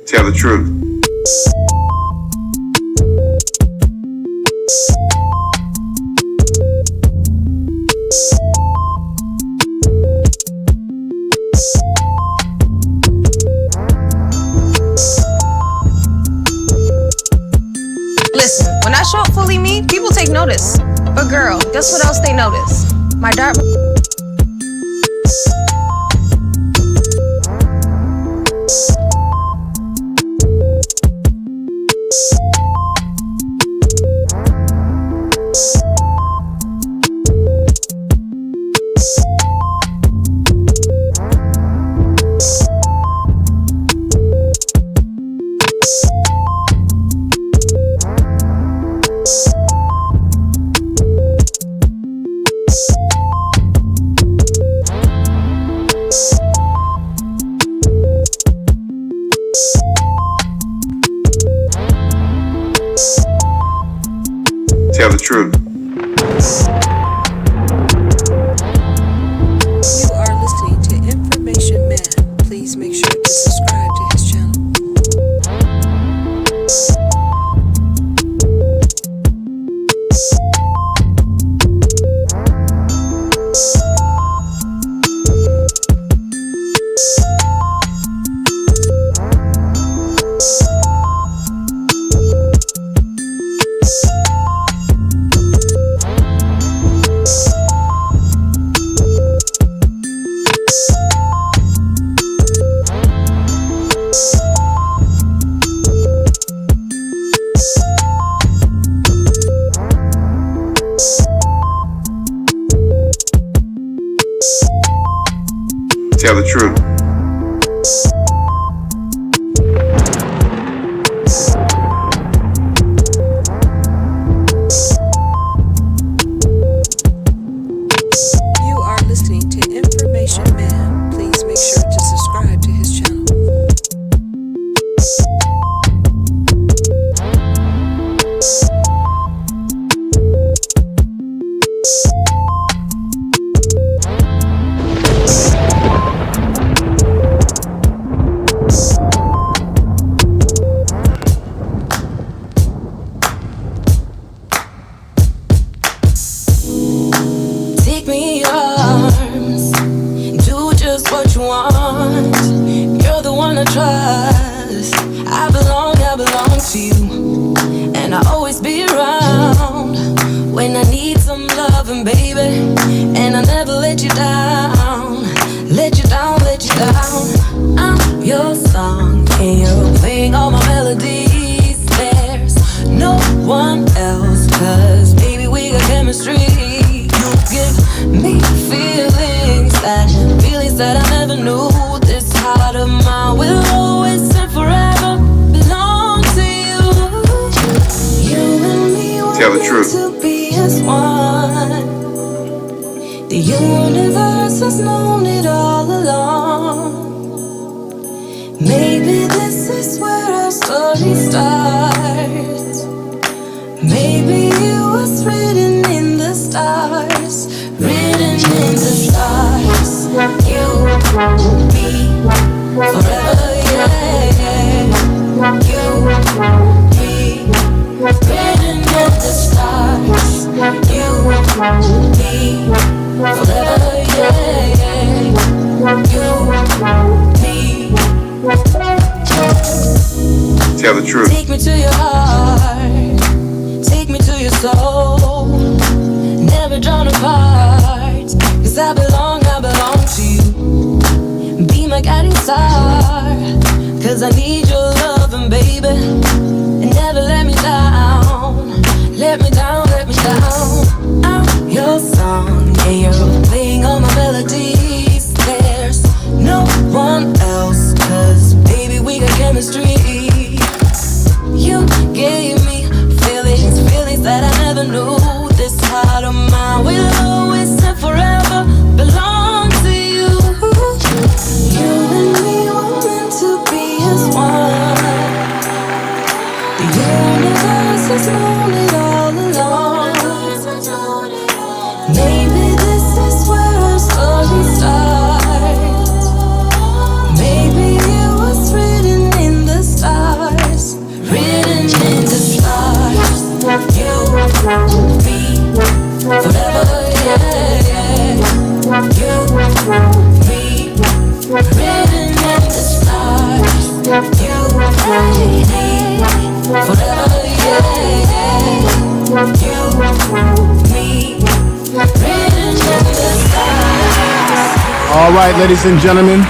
Tell the truth. Listen, when I show up fully me, people take notice. But girl, guess what else they notice? My dark... Tell the truth. You are listening to Information Man. Please make sure to subscribe to his channel. Tell the truth. You are listening to Information Man. Please make sure to subscribe to his channel. Take me in your arms, do just what you want. You're the one I trust. I belong to you, and I'll always be around when I need some loving, baby. And I'll never let you down, let you down, let you down. I'm your song, and you're playing all my melodies. There's no one else, 'cause baby we got chemistry. Give me feelings that I never knew. This heart of mine will always and forever belong to you. You and me were Tell the meant truth. to be as one. The universe has known it all along. Maybe this is where our story starts. Maybe it was written in the stars, written in the stars. You, me, forever, yeah. You, me, written in the stars. You, me, forever, yeah. You, me. Tell the truth. Take me to your heart, take me to your soul. Never drawn apart, 'cause I belong to you. Be my guiding star, 'cause I need your loving, baby. And never let me down, let me down, let me down. I'm your song, and you're playing all my melodies. There's no one else, 'cause baby we got chemistry. You gave me feelings that I never knew. This heart of mine will always and forever belong to you. You and me were meant to be as one. All right, ladies and gentlemen.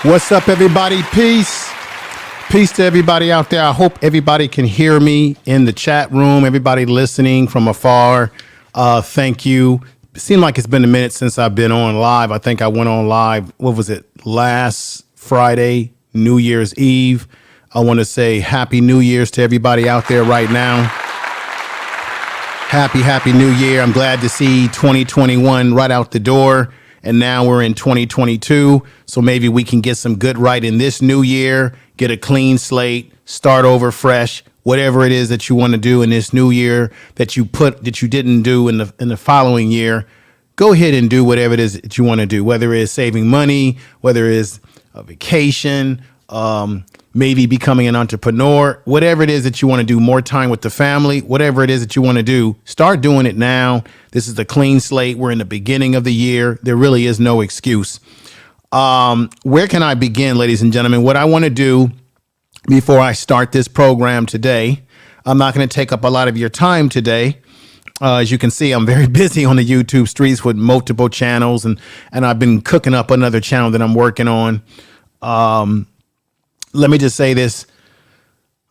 What's up, everybody? Peace. Peace to everybody out there. I hope everybody can hear me in the chat room, everybody listening from afar. Thank you. It seemed like it's been a minute since I've been on live. I think I went on live, what was it, last Friday, New Year's Eve. I want to say Happy New Year's to everybody out there right now. Happy New Year. I'm glad to see 2021 right out the door. And now we're in 2022, so maybe we can get some good right in this new year, get a clean slate, start over fresh, whatever it is that you want to do in this new year that you didn't do in the following year. Go ahead and do whatever it is that you want to do, whether it's saving money, whether it's a vacation, maybe becoming an entrepreneur, whatever it is that you want to do, more time with the family, whatever it is that you want to do, start doing it now. This is a clean slate. We're in the beginning of the year. There really is no excuse. Where can I begin, ladies and gentlemen? What I want to do before I start this program today, I'm not going to take up a lot of your time today. As you can see, I'm very busy on the YouTube streets with multiple channels, and I've been cooking up another channel that I'm working on. Let me just say this.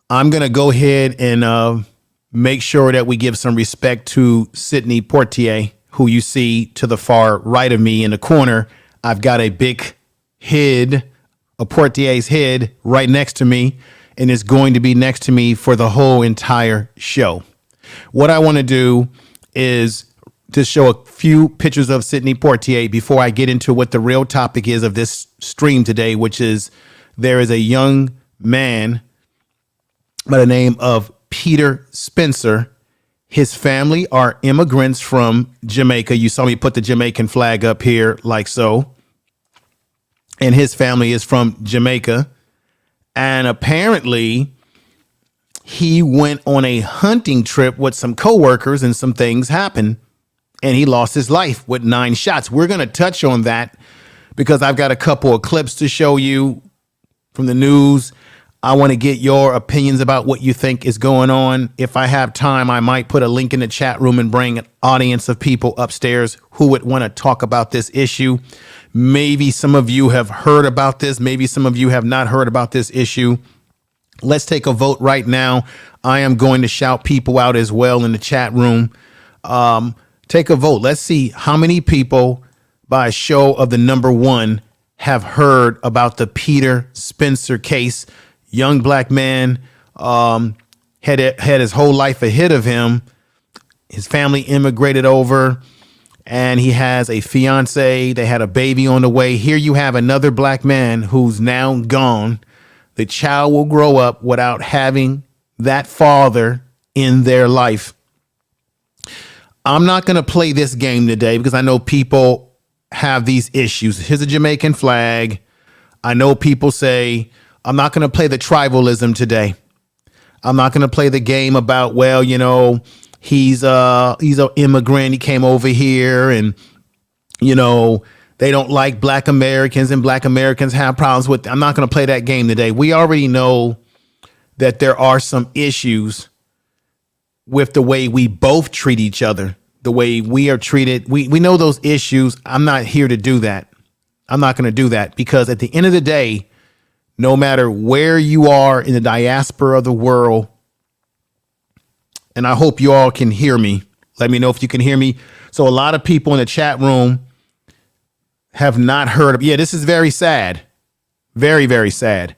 I'm going to go ahead and make sure that we give some respect to Sidney Poitier, who you see to the far right of me in the corner. I've got a big head, a Poitier's head right next to me, and it's going to be next to me for the whole entire show. What I want to do is to show a few pictures of Sidney Poitier before I get into what the real topic is of this stream today, which is there is a young man by the name of Peter Spencer. His family are immigrants from Jamaica. You saw me put the Jamaican flag up here like so. And his family is from Jamaica. And apparently he went on a hunting trip with some coworkers and some things happened. And he lost his life with 9 shots. We're going to touch on that because I've got a couple of clips to show you from the news. I want to get your opinions about what you think is going on. If I have time, I might put a link in the chat room and bring an audience of people upstairs who would want to talk about this issue. Maybe some of you have heard about this. Maybe some of you have not heard about this issue. Let's take a vote right now. I am going to shout people out as well in the chat room. Take a vote. Let's see how many people by a show of the number 1 have heard about the Peter Spencer case. Young black man had his whole life ahead of him. His family immigrated over and he has a fiancée. They had a baby on the way. Here you have another black man who's now gone. The child will grow up without having that father in their life. I'm not going to play this game today because I know people have these issues. Here's a Jamaican flag. I know people say, I'm not going to play the tribalism today. I'm not going to play the game about, well, you know, he's an immigrant. He came over here and, you know, they don't like black Americans and black Americans have problems with. I'm not going to play that game today. We already know that there are some issues with the way we both treat each other, the way we are treated. We know those issues. I'm not here to do that. I'm not going to do that because at the end of the day, no matter where you are in the diaspora of the world, and I hope you all can hear me. Let me know if you can hear me. So a lot of people in the chat room have not heard of. Yeah, this is very sad. Very, very sad.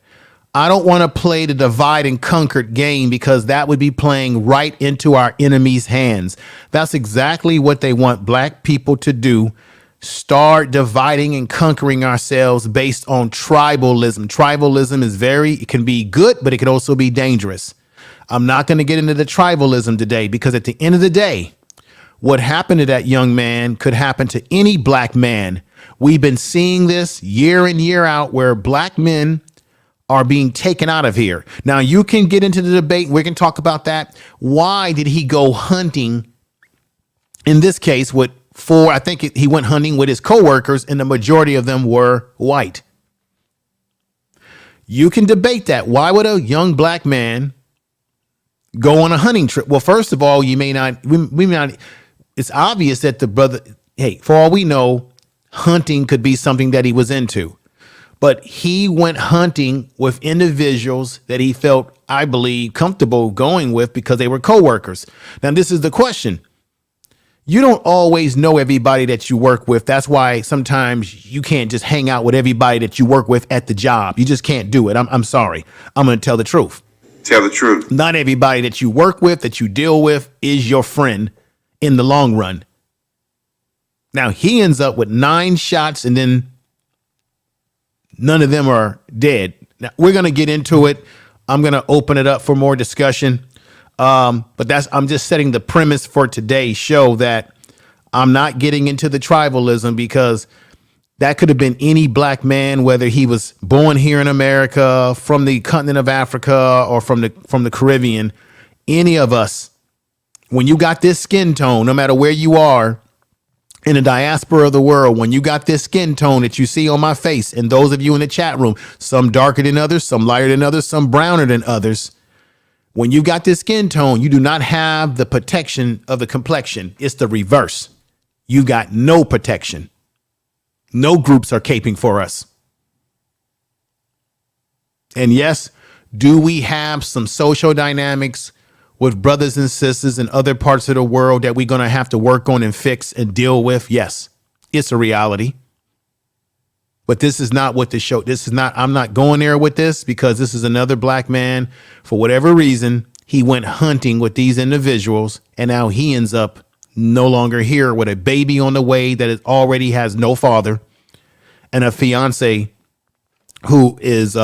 I don't want to play the divide and conquer game because that would be playing right into our enemy's hands. That's exactly what they want black people to do. Start dividing and conquering ourselves based on tribalism. Tribalism is it can be good, but it can also be dangerous. I'm not going to get into the tribalism today because at the end of the day, what happened to that young man could happen to any black man. We've been seeing this year in, year out where black men are being taken out of here. Now, you can get into the debate. We can talk about that. Why did he go hunting in this case, with four, I think he went hunting with his coworkers, and the majority of them were white. You can debate that. Why would a young black man go on a hunting trip? Well, first of all, we may not. It's obvious that the brother, hey, for all we know, hunting could be something that he was into. But he went hunting with individuals that he felt, I believe, comfortable going with because they were coworkers. Now, this is the question. You don't always know everybody that you work with. That's why sometimes you can't just hang out with everybody that you work with at the job. You just can't do it. I'm sorry. I'm going to tell the truth. Tell the truth. Not everybody that you work with, that you deal with, is your friend in the long run. Now, he ends up with 9 shots and then none of them are dead. Now, we're going to get into it. I'm going to open it up for more discussion. But I'm just setting the premise for today's show that I'm not getting into the tribalism, because that could have been any black man, whether he was born here in America, from the continent of Africa, or from the Caribbean. Any of us, when you got this skin tone, no matter where you are in the diaspora of the world, when you got this skin tone that you see on my face, and those of you in the chat room, some darker than others, some lighter than others, some browner than others, when you got this skin tone, you do not have the protection of the complexion. It's the reverse. You got no protection. No groups are caping for us. And yes, do we have some social dynamics with brothers and sisters in other parts of the world that we're going to have to work on and fix and deal with? Yes, it's a reality. But this is not what the show, I'm not going there with this, because this is another black man. For whatever reason, he went hunting with these individuals, and now he ends up no longer here with a baby on the way that already has no father, and a fiance who is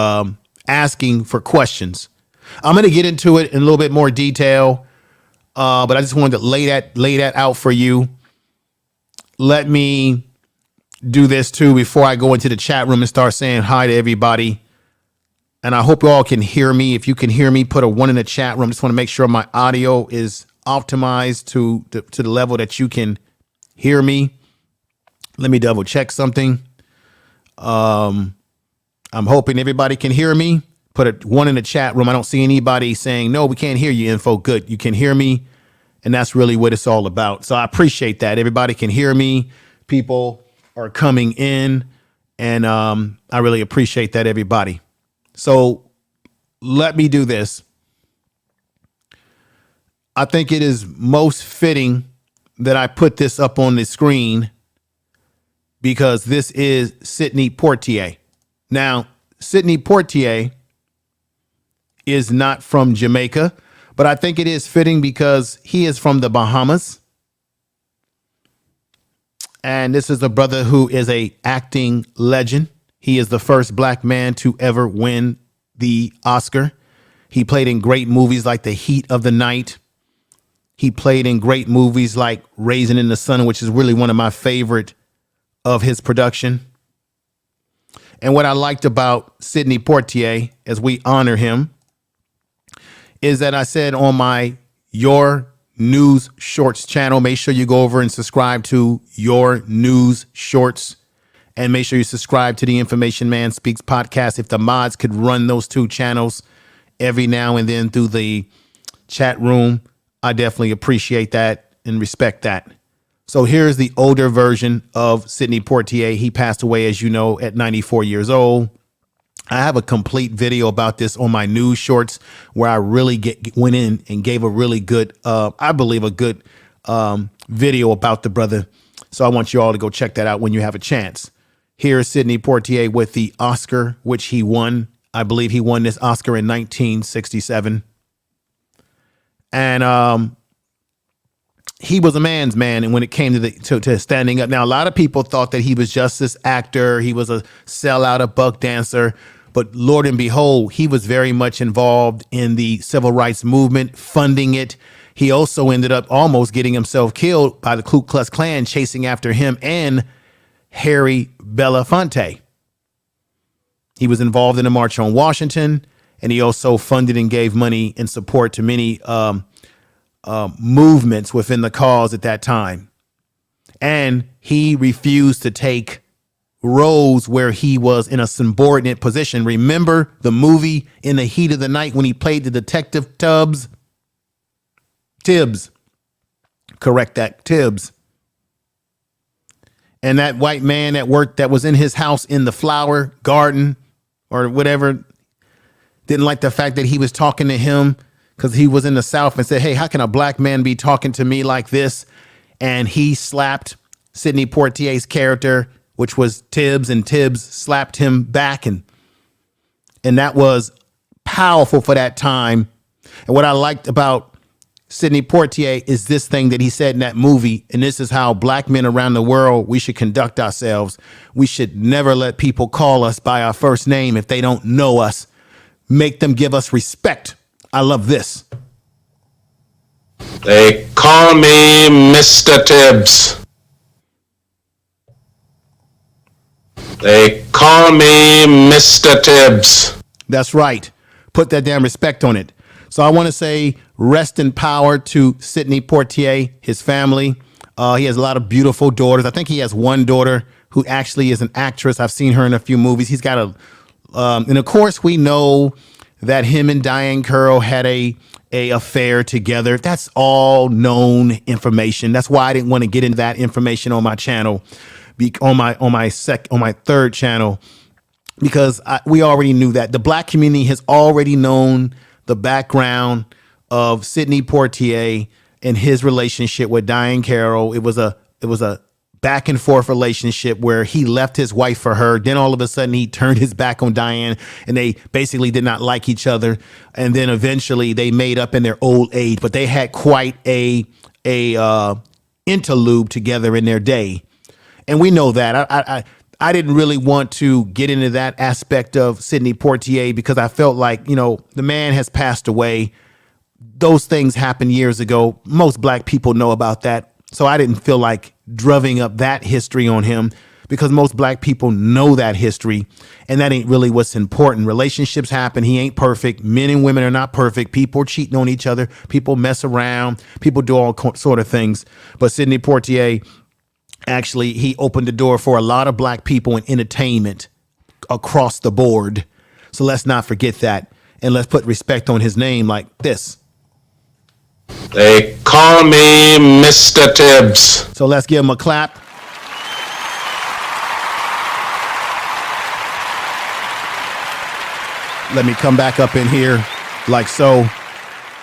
asking for questions. I'm going to get into it in a little bit more detail, but I just wanted to lay that out for you. Let me do this too before I go into the chat room and start saying hi to everybody. And I hope you all can hear me. If you can hear me, put a 1 in the chat room. Just want to make sure my audio is optimized to the level that you can hear me. Let me double check something. I'm hoping everybody can hear me. Put a 1 in the chat room. I don't see anybody saying, no, we can't hear you, info. Good. You can hear me. And that's really what it's all about. So I appreciate that. Everybody can hear me. People are coming in, and I really appreciate that, everybody. So let me do this. I think it is most fitting that I put this up on the screen, because this is Sidney Poitier. Now, Sidney Poitier is not from Jamaica, but I think it is fitting because he is from the Bahamas. And this is a brother who is a acting legend. He is the first black man to ever win the Oscar. He played in great movies like The Heat of the Night. He played in great movies like Raisin in the Sun, which is really one of my favorite of his production. And what I liked about Sidney Poitier, as we honor him, is that I said on my Your News Shorts channel, make sure you go over and subscribe to Your News Shorts, and make sure you subscribe to the Information Man Speaks podcast. If the mods could run those 2 channels every now and then through the chat room, I definitely appreciate that and respect that. So here's the older version of Sidney Poitier. He passed away, as you know, at 94 years old. I have a complete video about this on my news shorts, where I really went in and gave a really good, I believe, a good video about the brother. So I want you all to go check that out when you have a chance. Here's Sidney Poitier with the Oscar, which he won. I believe he won this Oscar in 1967. And he was a man's man. And when it came to standing up, now, a lot of people thought that he was just this actor. He was a sellout, a buck dancer. But Lord and behold, he was very much involved in the civil rights movement, funding it. He also ended up almost getting himself killed by the Ku Klux Klan chasing after him and Harry Belafonte. He was involved in the March on Washington, and he also funded and gave money in support to many movements within the cause at that time. And he refused to take roles where he was in a subordinate position. Remember the movie In the Heat of the Night when he played the detective Tibbs? Correct that, Tibbs. And that white man that was in his house in the flower garden or whatever didn't like the fact that he was talking to him because he was in the South and said, hey, how can a black man be talking to me like this? And he slapped Sidney Poitier's character, which was Tibbs, and Tibbs slapped him back. And that was powerful for that time. And what I liked about Sidney Poitier is this thing that he said in that movie. And this is how black men around the world, we should conduct ourselves. We should never let people call us by our first name if they don't know us. Make them give us respect. I love this. They call me Mr. Tibbs. They call me Mr. Tibbs. That's right. Put that damn respect on it. So I want to say rest in power to Sidney Poitier, his family. He has a lot of beautiful daughters. I think he has one daughter who actually is an actress. I've seen her in a few movies. He's got and of course we know that him and Diane Curl had a affair together. That's all known information. That's why I didn't want to get into that information on my channel, on my third channel, because we already knew that. The black community has already known the background of Sidney Poitier and his relationship with Diane Carroll. It was a back and forth relationship where he left his wife for her. Then all of a sudden he turned his back on Diane and they basically did not like each other. And then eventually they made up in their old age, but they had quite a interlude together in their day. And we know that. I didn't really want to get into that aspect of Sidney Poitier because I felt like, the man has passed away. Those things happened years ago. Most black people know about that. So I didn't feel like drumming up that history on him because most black people know that history. And that ain't really what's important. Relationships happen. He ain't perfect. Men and women are not perfect. People are cheating on each other. People mess around. People do all sort of things. But Sidney Poitier, actually, he opened the door for a lot of black people in entertainment across the board. So let's not forget that. And let's put respect on his name like this. They call me Mr. Tibbs. So let's give him a clap. Let me come back up in here like so.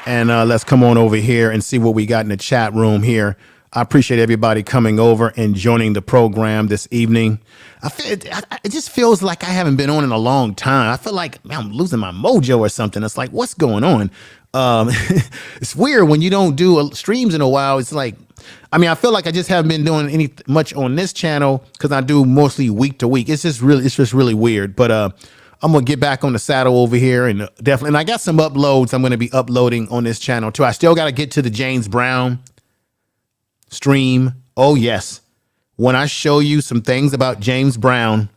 And let's come on over here and see what we got in the chat room here. I appreciate everybody coming over and joining the program this evening. It just feels like I haven't been on in a long time. I feel like I'm losing my mojo or something. It's like, what's going on? It's weird when you don't do streams in a while. It's like, I feel like I just haven't been doing much on this channel because I do mostly week to week. It's just really weird. But I'm going to get back on the saddle over here and definitely. And I got some uploads I'm going to be uploading on this channel too. I still got to get to the James Brown stream. Oh yes. When I show you some things about James Brown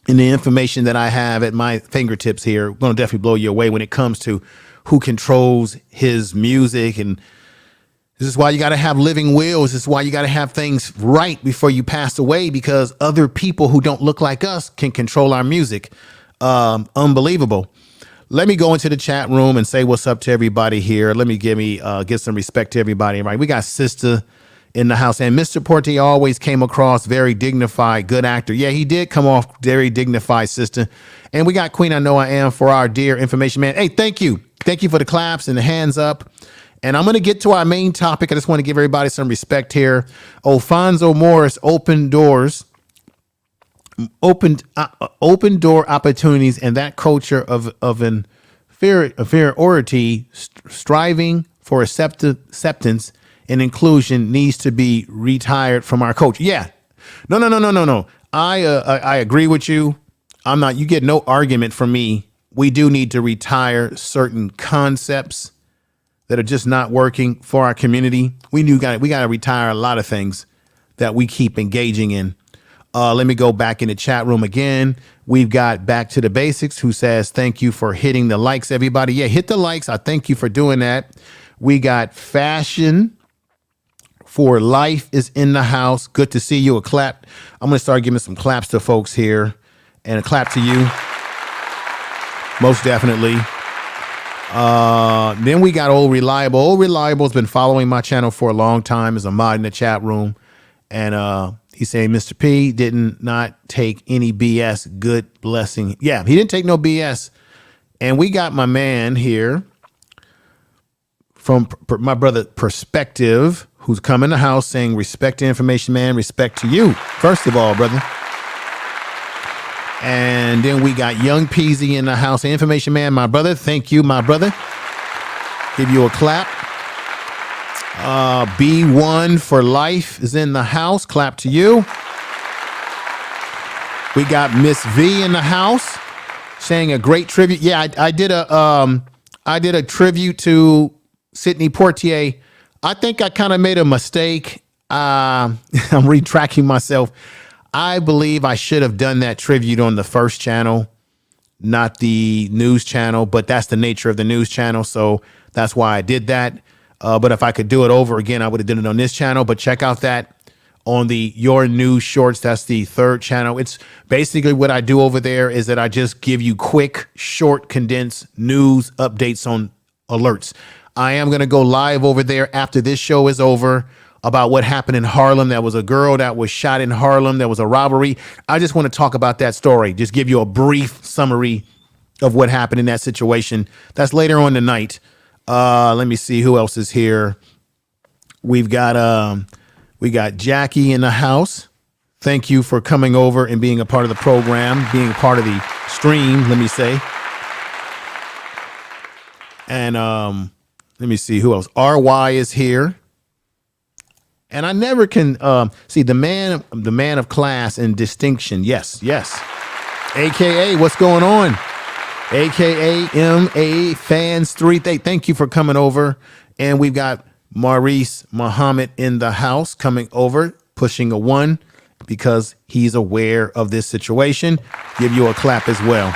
and the information that I have at my fingertips here, going to definitely blow you away when it comes to who controls his music. And this is why you got to have living wills. This is why you got to have things right before you pass away, because other people who don't look like us can control our music. Unbelievable. Let me go into the chat room and say what's up to everybody here. Let me give some respect to everybody. Right, we got Sister in the house, and Mr. Poitier always came across very dignified, good actor. Yeah, he did come off very dignified, Sister. And we got Queen I Know I Am for our dear information man. Hey, thank you for the claps and the hands up. And I'm going to get to our main topic. I just want to give everybody some respect here. Alfonso Morris opened door opportunities, and that culture of inferiority, striving for acceptance and inclusion needs to be retired from our culture. Yeah. No. I agree with you. You get no argument from me. We do need to retire certain concepts that are just not working for our community. We got to retire a lot of things that we keep engaging in. Let me go back in the chat room again. We've got Back to the Basics, who says, thank you for hitting the likes, everybody. Yeah, hit the likes. I thank you for doing that. We got Fashion for Life is in the house. Good to see you. A clap. I'm going to start giving some claps to folks here, and a clap to you. Most definitely. Then we got Old Reliable. Old Reliable's been following my channel for a long time as a mod in the chat room. And he's saying Mr. P did not take any BS. Good blessing. Yeah, he didn't take no BS. And we got my man here from my brother Perspective, who's come in the house saying respect to Information Man, respect to you. First of all, brother. And then we got Young Peasy in the house. Information Man, my brother. Thank you, my brother. Give you a clap. B1 for Life is in the house. Clap to you. We got Miss V in the house saying a great tribute. Yeah, I did a tribute to Sidney Poitier. I think I kind of made a mistake. I'm retracting myself. I believe I should have done that tribute on the first channel, not the news channel, but that's the nature of the news channel. So that's why I did that. But if I could do it over again, I would have done it on this channel. But check out that on the Your News Shorts. That's the third channel. It's basically what I do over there is that I just give you quick, short, condensed news updates on alerts. I am going to go live over there after this show is over about what happened in Harlem. There was a girl that was shot in Harlem. There was a robbery. I just want to talk about that story. Just give you a brief summary of what happened in that situation. That's later on tonight. Let me see who else is here. We got Jackie in the house. Thank you for coming over and being a part of the program, being a part of the stream, let me say. And let me see who else. RY is here. And I never can see the man of class and distinction. Yes. AKA, what's going on? AKA MA Fans 3. Thank you for coming over. And we've got Maurice Muhammad in the house coming over, pushing a 1 because he's aware of this situation. Give you a clap as well.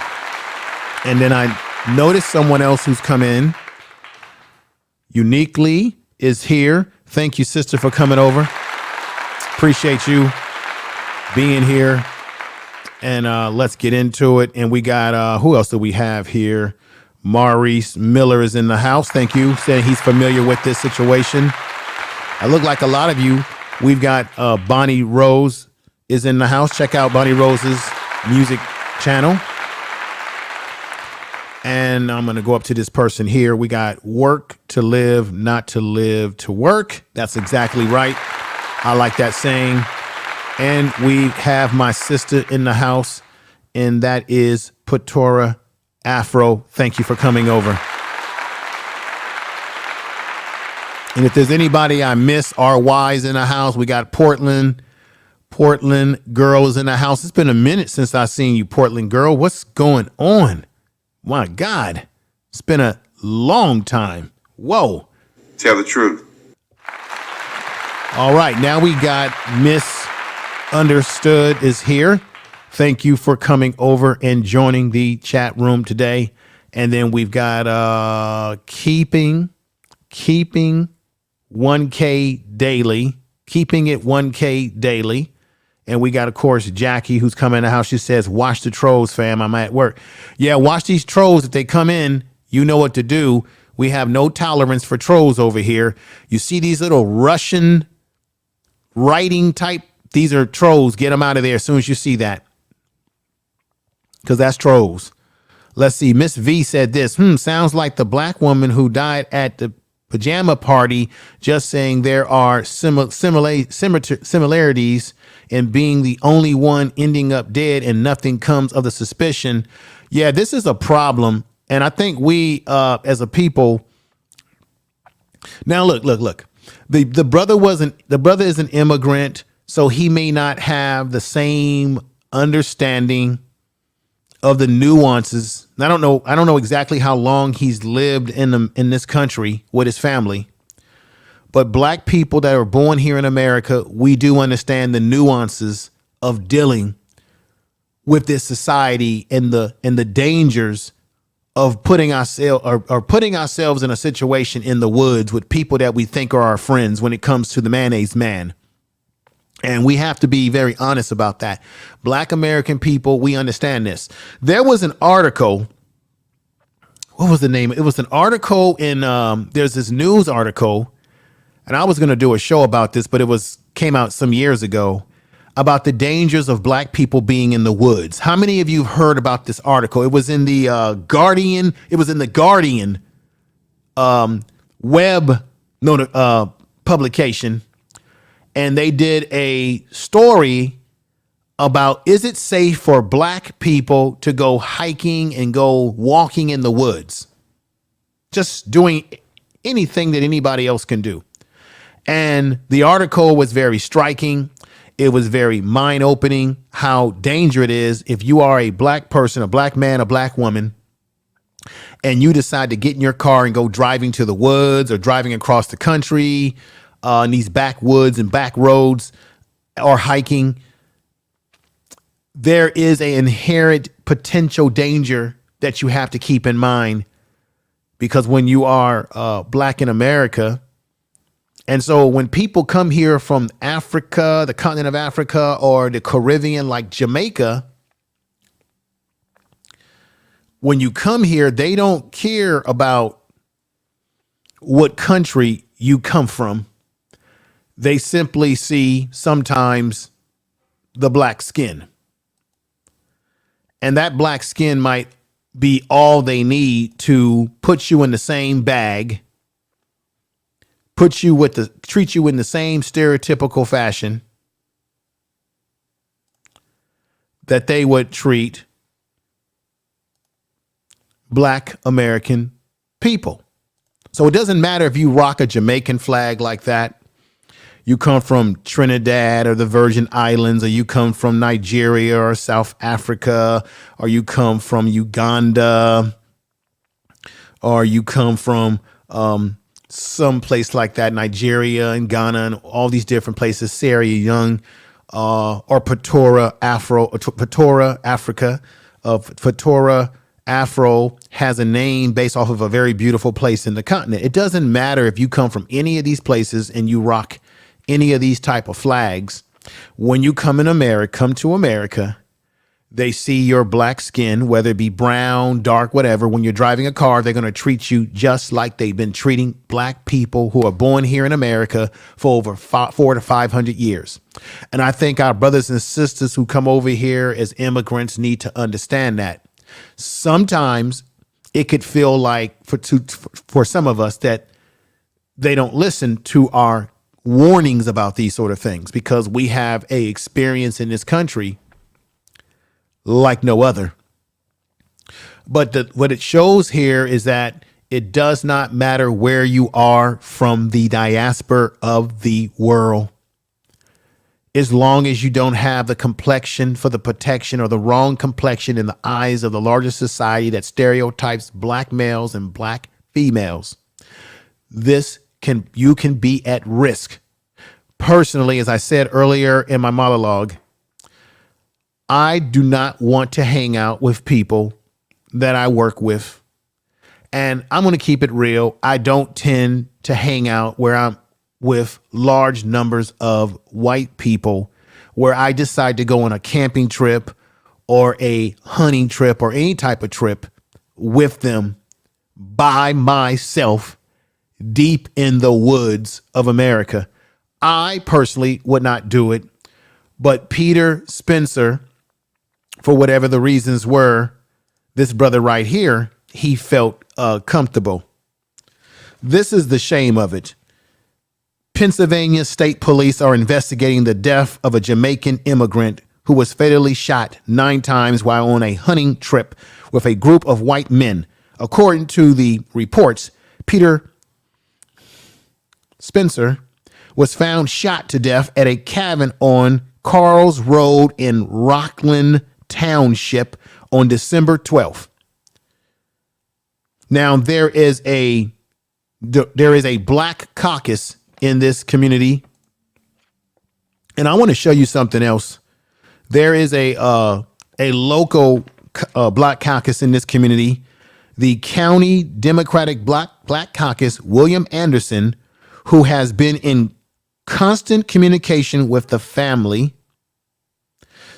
And then I noticed someone else who's come in. Uniquely is here. Thank you, sister, for coming over. Appreciate you being here. And let's get into it. And we got, who else do we have here? Maurice Miller is in the house. Thank you. Saying he's familiar with this situation. I look like a lot of you. We've got Bonnie Rose is in the house. Check out Bonnie Rose's music channel. And I'm going to go up to this person here. We got work to live, not to live to work. That's exactly right. I like that saying. And we have my sister in the house, and that is Patora Afro. Thank you for coming over. And if there's anybody I miss, RY's in the house. We got Portland girl is in the house. It's been a minute since I've seen you, Portland girl. What's going on? My God, it's been a long time. Whoa. Tell the truth. All right, now we got Miss Understood is here. Thank you for coming over and joining the chat room today. And then we've got keeping 1K daily, keeping it 1K daily. And we got, of course, Jackie, who's coming in the house. She says, watch the trolls, fam. I'm at work. Yeah, watch these trolls. If they come in, you know what to do. We have no tolerance for trolls over here. You see these little Russian writing type. These are trolls. Get them out of there as soon as you see that. Because that's trolls. Let's see. Miss V said this. Sounds like the black woman who died at the pajama party. Just saying there are similarities in being the only one ending up dead and nothing comes of the suspicion. Yeah, this is a problem. And I think we, as a people, now look. The brother is an immigrant, so he may not have the same understanding of the nuances. I don't know exactly how long he's lived in this country with his family. But black people that are born here in America, we do understand the nuances of dealing with this society and the dangers of putting ourselves or putting ourselves in a situation in the woods with people that we think are our friends when it comes to the mayonnaise man. And we have to be very honest about that. Black American people, we understand this. There was an article. What was the name? It was an article in there's this news article, and I was going to do a show about this, but came out some years ago, about the dangers of black people being in the woods. How many of you have heard about this article? It was in the Guardian. It was in the Guardian publication. And they did a story about, is it safe for black people to go hiking and go walking in the woods? Just doing anything that anybody else can do. And the article was very striking. It was very mind-opening how dangerous it is if you are a black person, a black man, a black woman, and you decide to get in your car and go driving to the woods or driving across the country in these backwoods and back roads or hiking. There is an inherent potential danger that you have to keep in mind, because when you are black in America, and so when people come here from Africa, the continent of Africa, or the Caribbean, like Jamaica, when you come here, they don't care about what country you come from. They simply see sometimes the black skin. And that black skin might be all they need to put you in the same bag, treat you in the same stereotypical fashion that they would treat black American people. So it doesn't matter if you rock a Jamaican flag like that, you come from Trinidad or the Virgin Islands, or you come from Nigeria or South Africa, or you come from Uganda, or you come from some place like that, Nigeria and Ghana and all these different places, Sierra Young, or Pretoria, Africa. Pretoria Afro has a name based off of a very beautiful place in the continent. It doesn't matter if you come from any of these places and you rock any of these type of flags. When you come to America, they see your black skin, whether it be brown, dark, whatever. When you're driving a car, they're going to treat you just like they've been treating black people who are born here in America for over 400 to 500 years. And I think our brothers and sisters who come over here as immigrants need to understand that. Sometimes it could feel like for some of us that they don't listen to our warnings about these sort of things, because we have a experience in this country like no other. But what it shows here is that it does not matter where you are from the diaspora of the world. As long as you don't have the complexion for the protection, or the wrong complexion in the eyes of the larger society that stereotypes black males and black females, you can be at risk. Personally, as I said earlier in my monologue, I do not want to hang out with people that I work with. And I'm going to keep it real. I don't tend to hang out where I'm with large numbers of white people, where I decide to go on a camping trip or a hunting trip or any type of trip with them by myself deep in the woods of America. I personally would not do it, but Peter Spencer, for whatever the reasons were, this brother right here, he felt comfortable. This is the shame of it. Pennsylvania State Police are investigating the death of a Jamaican immigrant who was fatally shot 9 times while on a hunting trip with a group of white men. According to the reports, Peter Spencer was found shot to death at a cabin on Carl's Road in Rockland Township on December 12th. Now, there is a black caucus in this community, and I want to show you something else. There is a local black caucus in this community the county Democratic Black Caucus, William Anderson, who has been in constant communication with the family,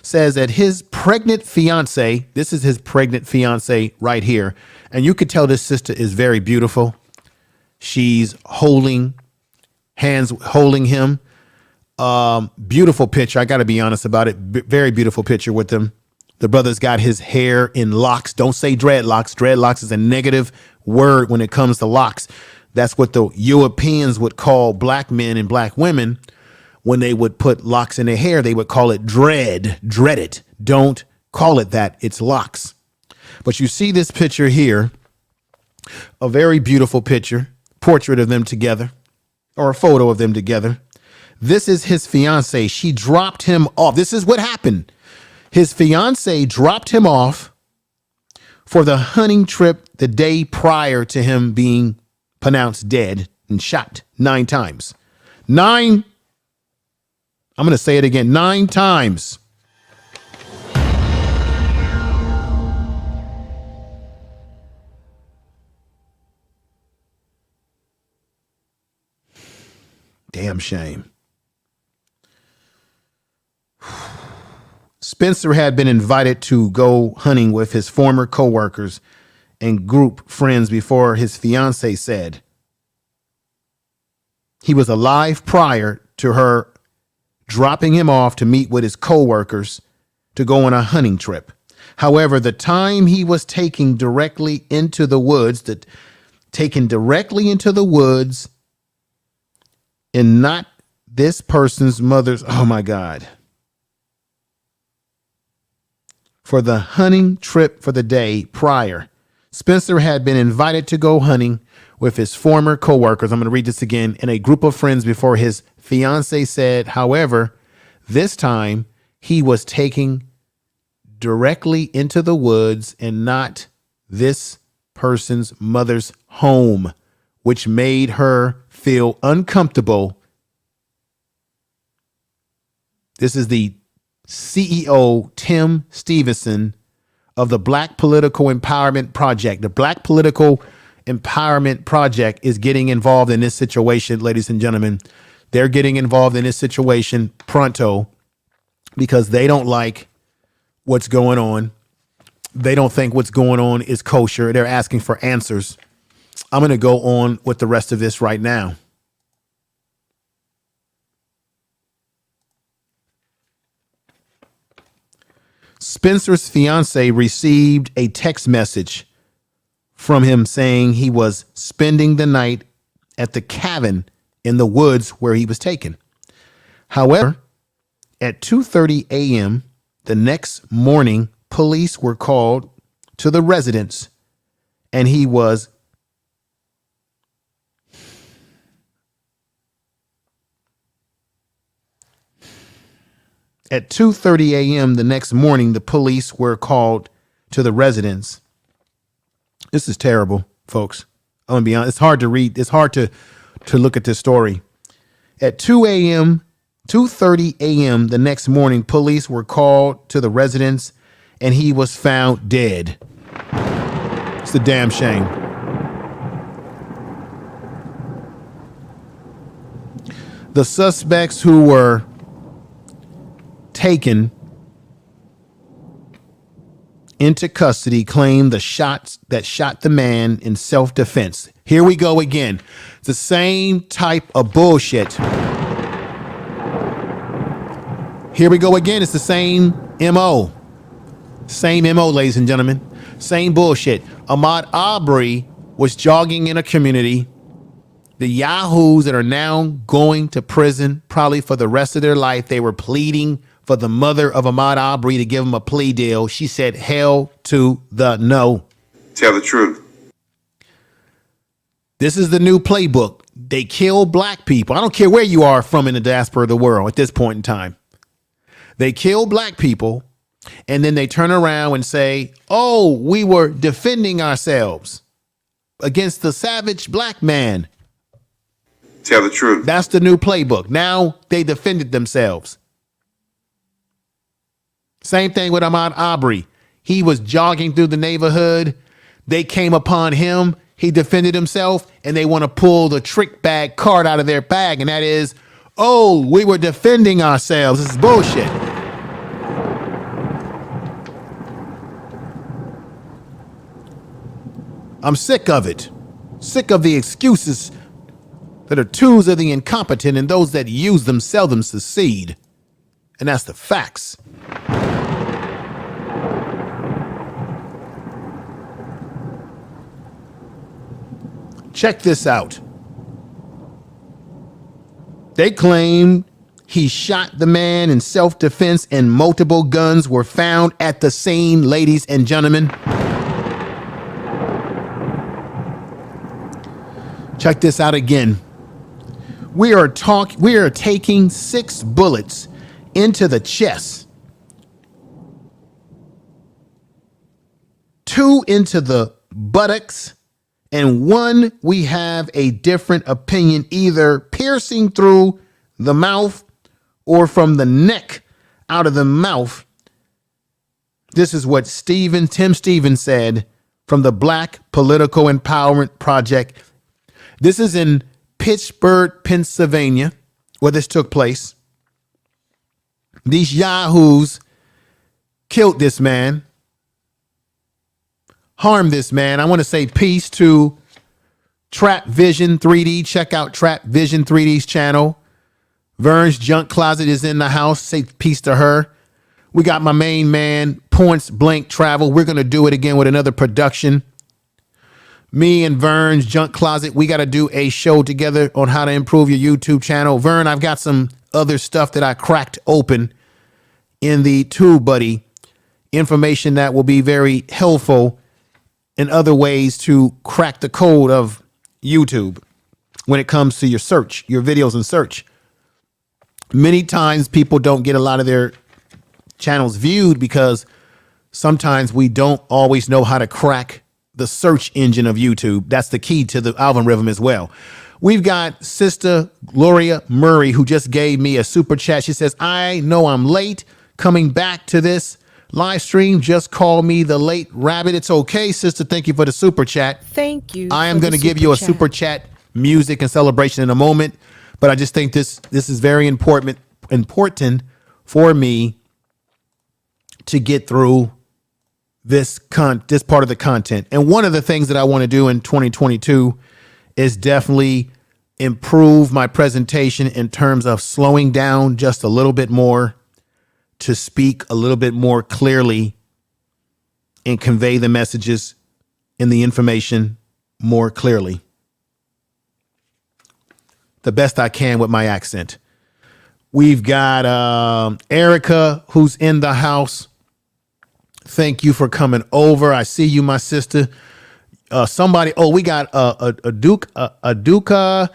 says that his pregnant fiance, this is his pregnant fiance right here, and you could tell this sister is very beautiful. She's holding him. Beautiful picture. I got to be honest about it. Very beautiful picture with them. The brother's got his hair in locks. Don't say dreadlocks. Dreadlocks is a negative word when it comes to locks. That's what the Europeans would call black men and black women. When they would put locks in their hair, they would call it dread it. Don't call it that. It's locks. But you see this picture here, a very beautiful picture, portrait of them together, or a photo of them together. This is his fiance. She dropped him off. This is what happened. His fiance dropped him off for the hunting trip the day prior to him being pronounced dead and shot 9 times. 9. I'm going to say it again, 9 times. Damn shame. Spencer had been invited to go hunting with his former coworkers and group friends before his fiance said he was alive prior to her dropping him off to meet with his coworkers to go on a hunting trip. However, the time he was taken directly into the woods and not this person's mother's, oh my God, for the hunting trip for the day prior. Spencer had been invited to go hunting with his former coworkers. I'm going to read this again. And a group of friends before his fiance said, however, this time he was taken directly into the woods and not this person's mother's home, which made her feel uncomfortable. This is the CEO, Tim Stevenson, of the Black Political Empowerment Project. The Black Political Empowerment Project is getting involved in this situation, ladies and gentlemen. They're getting involved in this situation pronto because they don't like what's going on. They don't think what's going on is kosher. They're asking for answers. I'm going to go on with the rest of this right now. Spencer's fiance received a text message from him saying he was spending the night at the cabin in the woods where he was taken. However, at 2:30 a.m. the next morning, police were called to the residence and he was At 2:30 a.m. the next morning, the police were called to the residence. This is terrible, folks. I'm going to be honest. It's hard to read. It's hard to look at this story. At 2:30 a.m. the next morning, police were called to the residence and he was found dead. It's a damn shame. The suspects who were taken into custody claimed the shots that shot the man in self-defense. Here we go again. It's the same type of bullshit. Here we go again. It's the same MO. Same MO, ladies and gentlemen. Same bullshit. Ahmaud Arbery was jogging in a community. The yahoos that are now going to prison probably for the rest of their life, they were pleading for the mother of Ahmaud Arbery to give him a plea deal. She said, hell to the no. Tell the truth. This is the new playbook. They kill black people. I don't care where you are from in the diaspora of the world at this point in time. They kill black people and then they turn around and say, oh, we were defending ourselves against the savage black man. Tell the truth. That's the new playbook. Now they defended themselves. Same thing with Ahmaud Arbery. He was jogging through the neighborhood. They came upon him. He defended himself, and they want to pull the trick bag card out of their bag. And that is, oh, we were defending ourselves. This is bullshit. I'm sick of it. Sick of the excuses that are tools of the incompetent, and those that use them seldom succeed. And that's the facts. Check this out. They claimed he shot the man in self-defense and multiple guns were found at the scene, ladies and gentlemen. Check this out again. We are taking 6 bullets into the chest, 2 into the buttocks, and 1 we have a different opinion, either piercing through the mouth or from the neck out of the mouth. This is what Tim Stevens said from the Black Political Empowerment Project. This is in Pittsburgh, Pennsylvania, where this took place. These yahoos killed this man, harmed this man. I want to say peace to Trap Vision 3D. Check out Trap Vision 3D's channel. Vern's Junk Closet is in the house. Say peace to her. We got my main man, Points Blank Travel. We're going to do it again with another production. Me and Vern's Junk Closet, we got to do a show together on how to improve your YouTube channel. Vern, I've got some other stuff that I cracked open in the tube, buddy. Information that will be very helpful in other ways to crack the code of YouTube when it comes to your search, your videos and search. Many times people don't get a lot of their channels viewed because sometimes we don't always know how to crack the search engine of YouTube. That's the key to the algorithm as well. We've got Sister Gloria Murray, who just gave me a super chat. She says, I know I'm late coming back to this live stream. Just call me the late rabbit. It's okay, sister. Thank you for the super chat. Thank you. I am going to give you a super chat music and celebration in a moment, but I just think this is very important for me to get through this part of the content. And one of the things that I want to do in 2022 is definitely improve my presentation in terms of slowing down just a little bit more to speak a little bit more clearly and convey the messages and the information more clearly. The best I can with my accent. We've got Erica, who's in the house. Thank you for coming over. I see you, my sister. We got a Duca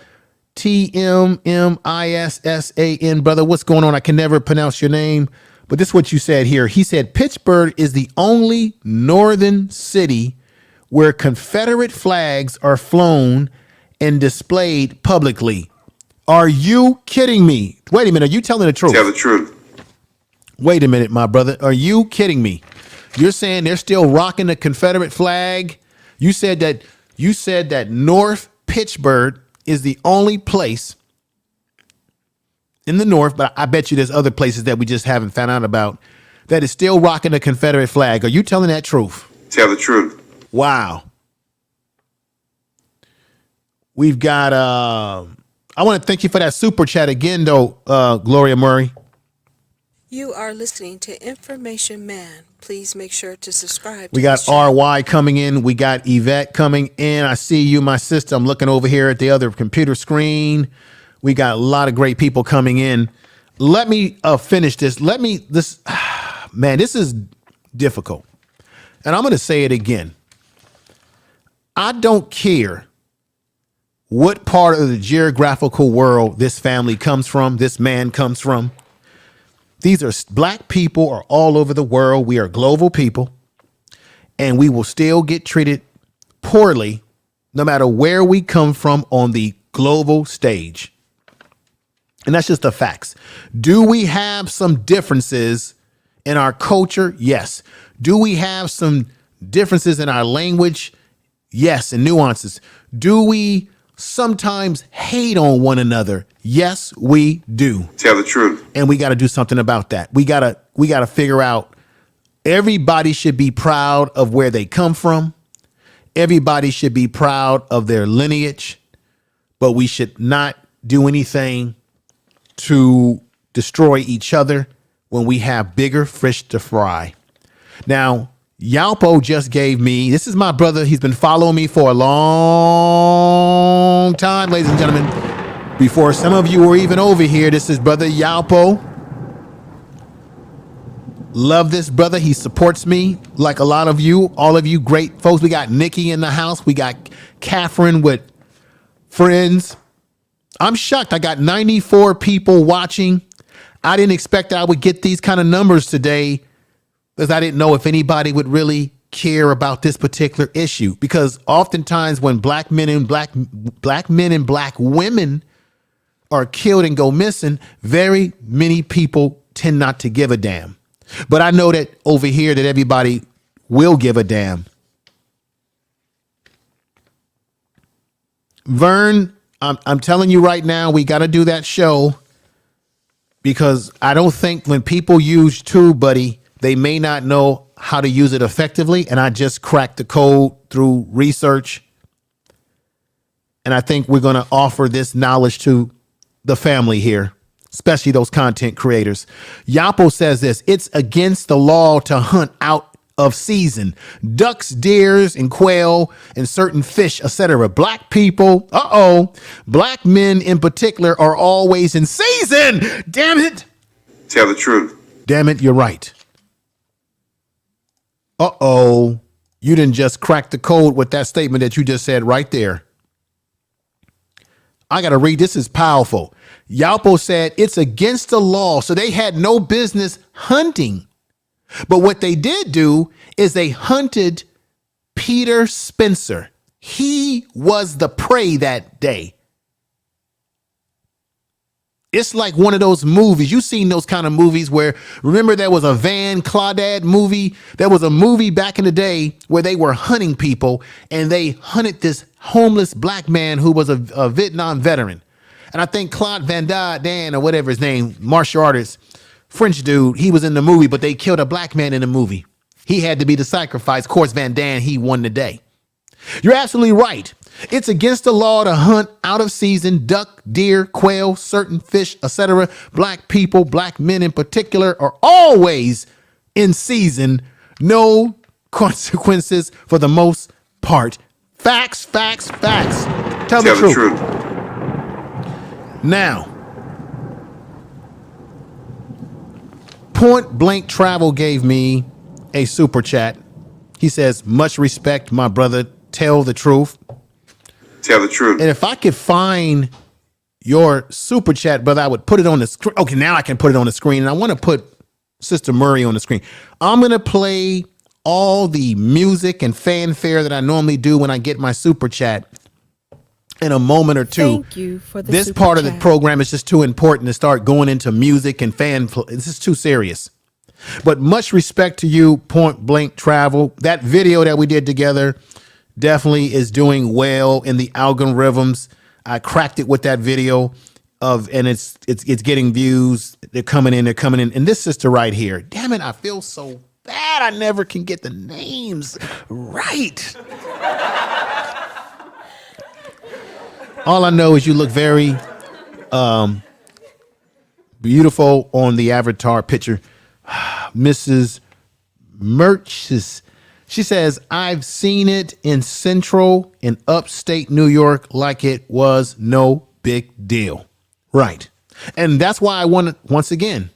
TMMISSAN, brother. What's going on? I can never pronounce your name, but this is what you said here. He said Pittsburgh is the only northern city where Confederate flags are flown and displayed publicly. Are you kidding me? Wait a minute. Are you telling the truth? Tell the truth. Wait a minute, my brother. Are you kidding me? You're saying they're still rocking the Confederate flag? You said that North Pittsburgh is the only place in the north, but I bet you there's other places that we just haven't found out about that is still rocking the Confederate flag. Are you telling that truth? Tell the truth. Wow. We've got I want to thank you for that super chat again though, Gloria Murray. You are listening to Information Man. Please make sure to subscribe. We got RY coming in. We got Yvette coming in. I see you, my sister. I'm looking over here at the other computer screen. We got a lot of great people coming in. Let me finish this. Man, this is difficult. And I'm going to say it again. I don't care what part of the geographical world this family comes from, this man comes from. These are black people are all over the world. We are global people, and we will still get treated poorly no matter where we come from on the global stage. And that's just the facts. Do we have some differences in our culture? Yes. Do we have some differences in our language Yes, and nuances. Do we sometimes hate on one another? Yes, we do. Tell the truth. And we got to do something about that. We got to figure out, everybody should be proud of where they come from. Everybody should be proud of their lineage, but we should not do anything to destroy each other when we have bigger fish to fry. Now, Yalpo just gave me, this is my brother. He's been following me for a long time, ladies and gentlemen. Before some of you were even over here, this is brother Yalpo. Love this brother. He supports me like a lot of you, all of you great folks. We got Nikki in the house. We got Catherine with friends. I'm shocked. I got 94 people watching. I didn't expect that I would get these kind of numbers today, because I didn't know if anybody would really care about this particular issue. Because oftentimes when black men and black women are killed and go missing, very many people tend not to give a damn. But I know that over here that everybody will give a damn. Vern, I'm telling you right now, we got to do that show, because I don't think when people use TubeBuddy, they may not know how to use it effectively. And I just cracked the code through research. And I think we're going to offer this knowledge to the family here, especially those content creators. Yapo says this: it's against the law to hunt out of season ducks, deers, and quail, and certain fish, etc. Black people, black men in particular, are always in season. Damn it. Tell the truth. Damn it, you're right. You didn't just crack the code with that statement that you just said right there. I got to read. This is powerful. Yalpo said it's against the law. So they had no business hunting. But what they did do is they hunted Peter Spencer. He was the prey that day. It's like one of those movies. You've seen those kind of movies where, remember, there was a Van Claudette movie. There was a movie back in the day where they were hunting people, and they hunted this homeless black man who was a Vietnam veteran. And I think Claude Van Damme, or whatever his name, martial artist, French dude, he was in the movie, but they killed a black man in the movie. He had to be the sacrifice. Of course, Van Damme, he won the day. You're absolutely right. It's against the law to hunt out of season duck, deer, quail, certain fish, etc. Black people, black men in particular, are always in season. No consequences for the most part. Facts, facts, facts. Tell the truth. Now, Point Blank Travel gave me a super chat. He says, much respect, my brother. Tell the truth. Tell the truth. And if I could find your super chat, brother, I would put it on the screen. Okay, now I can put it on the screen. And I want to put Sister Murray on the screen. I'm going to play all the music and fanfare that I normally do when I get my super chat in a moment or two. Thank you for the This super part of the chat. program is just too important to start going into music and this is too serious. But much respect to you, Point Blank Travel. That video that we did together definitely is doing well in the algorithms. I cracked it with that video and it's getting views. They're coming in. And this sister right here, damn it, I feel so bad. I never can get the names right. All I know is you look very beautiful on the avatar picture. Mrs. Merches. She says, I've seen it in Central and upstate New York like it was no big deal. Right. And that's why I want to, once again,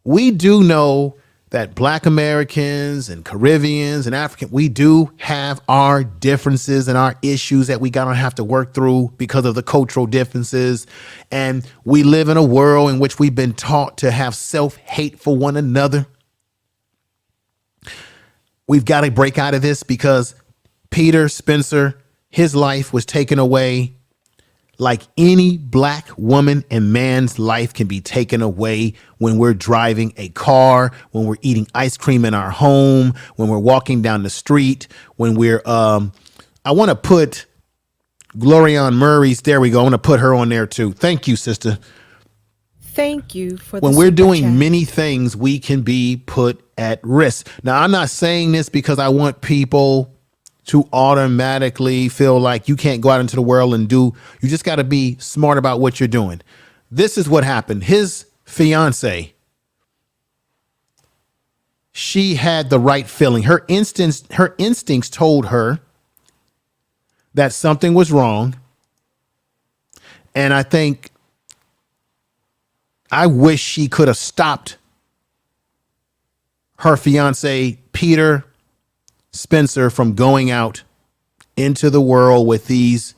we do know that Black Americans and Caribbeans and African, we do have our differences and our issues that we gotta have to work through because of the cultural differences. And we live in a world in which we've been taught to have self-hate for one another. We've got to break out of this because Peter Spencer, his life was taken away like any black woman and man's life can be taken away when we're driving a car, when we're eating ice cream in our home, when we're walking down the street, when we're I want to put Glorianne Murray's. There we go. I want to put her on there too. Thank you, sister. Thank you for the When we're super doing chat. many things, we can be put at risk. Now, I'm not saying this because I want people to automatically feel like you can't go out into the world and do. You just got to be smart about what you're doing. This is what happened. His fiance, she had the right feeling. Her instincts told her that something was wrong. And I wish she could have stopped her fiance, Peter Spencer, from going out into the world with these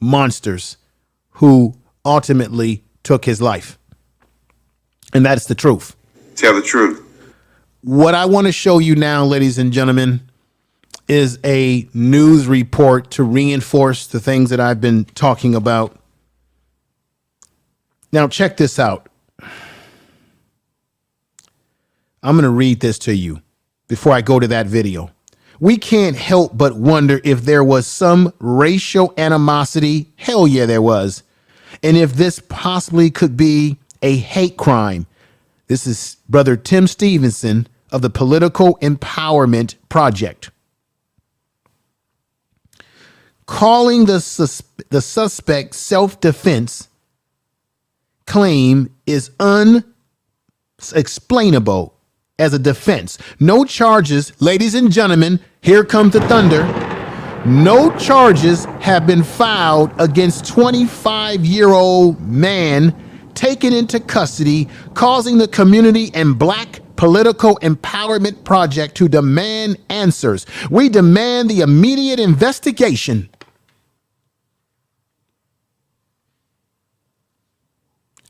monsters who ultimately took his life. And that's the truth. Tell the truth. What I want to show you now, ladies and gentlemen, is a news report to reinforce the things that I've been talking about. Now, check this out. I'm going to read this to you before I go to that video. We can't help but wonder if there was some racial animosity. Hell yeah, there was. And if this possibly could be a hate crime. This is Brother Tim Stevenson of the Political Empowerment Project. Calling the suspect self-defense claim is unexplainable as a defense. No charges, ladies and gentlemen, here comes the thunder. No charges have been filed against 25-year-old man taken into custody, causing the community and Black Political Empowerment Project to demand answers. We demand the immediate investigation.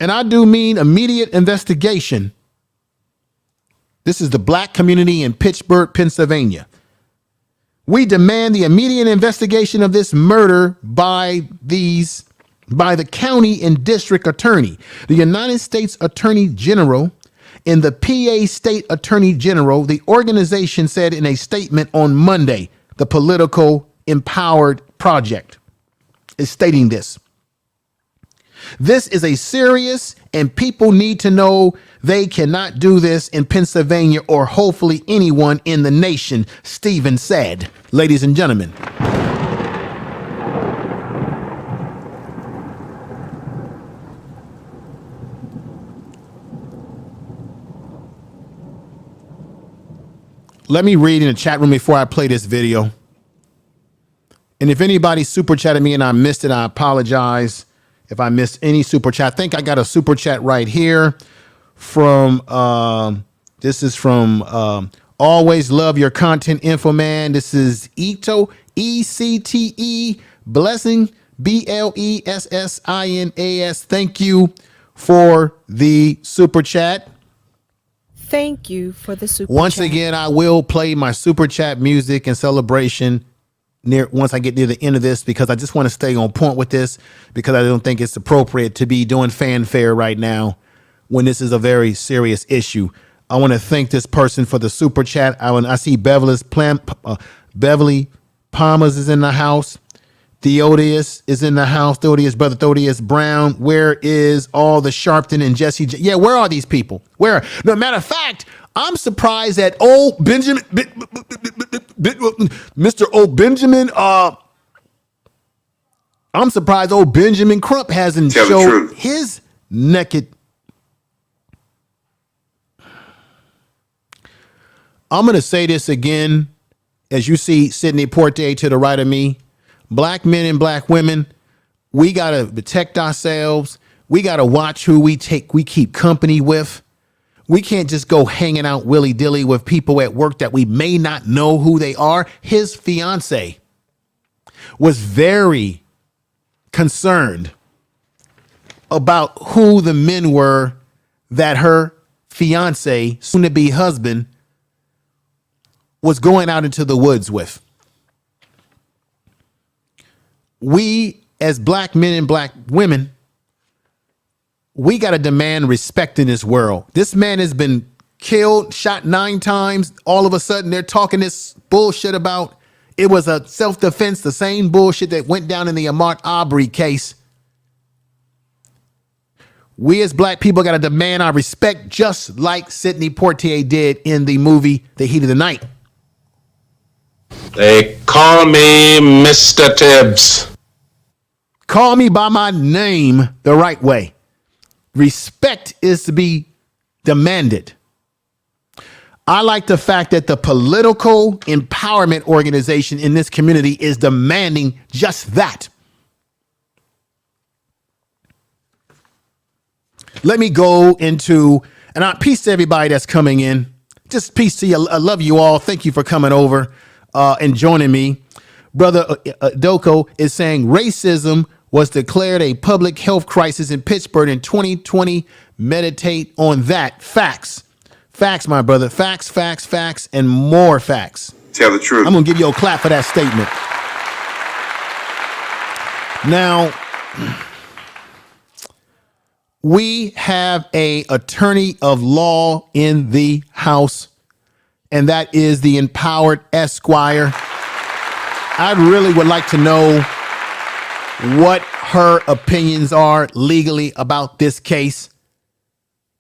And I do mean immediate investigation. This is the Black community in Pittsburgh, Pennsylvania. We demand the immediate investigation of this murder by the county and district attorney, the United States Attorney General, and the PA State Attorney General. The organization said in a statement on Monday. The Political Empowered Project is stating this. This is a serious, and people need to know they cannot do this in Pennsylvania or hopefully anyone in the nation, Stephen said. Ladies and gentlemen. Let me read in the chat room before I play this video. And if anybody super chatted me and I missed it, I apologize. If I missed any super chat, I think I got a super chat right here from, this is from Always Love Your Content Info Man. This is Ito, ECTE, Blessing, BLESSINAS. Thank you for the super chat. Thank you for the super Once chat. again, I will play my super chat music and celebration once I get near the end of this, because I just want to stay on point with this, because I don't think it's appropriate to be doing fanfare right now when this is a very serious issue. I want to thank this person for the super chat. I see Beverly Palmas is in the house. Theodius is in the house. Brother Theodius Brown. Where is all the Sharpton and Jesse? Yeah, where are these people? Where? No, matter of fact, I'm surprised that old Benjamin, Mr. Old Benjamin, I'm surprised old Benjamin Crump hasn't Tell the showed truth. his naked. I'm going to say this again. As you see Sidney Poitier to the right of me, Black men and Black women, we got to protect ourselves. We got to watch who we keep company with. We can't just go hanging out willy-dilly with people at work that we may not know who they are. His fiance was very concerned about who the men were that her fiance, soon-to-be husband, was going out into the woods with. We, as Black men and Black women, we got to demand respect in this world. This man has been killed, shot 9 times. All of a sudden, they're talking this bullshit about It was a self-defense, the same bullshit that went down in the Ahmaud Arbery case. We as black people got to demand our respect, just like Sidney Poitier did in the movie The Heat of the Night. They call me Mr. Tibbs. Call me by my name the right way. Respect is to be demanded. I like the fact that the political empowerment organization in this community is demanding just that. Let me go into, and peace to everybody that's coming in. Just peace to you. I love you all. Thank you for coming over and joining me. Brother Doko is saying racism was declared a public health crisis in Pittsburgh in 2020. Meditate on that. Facts. Facts, my brother. Facts, facts, facts, and more facts. Tell the truth. I'm going to give you a clap for that statement. Now, we have a attorney of law in the house, and that is the Empowered Esquire. I really would like to know what her opinions are legally about this case.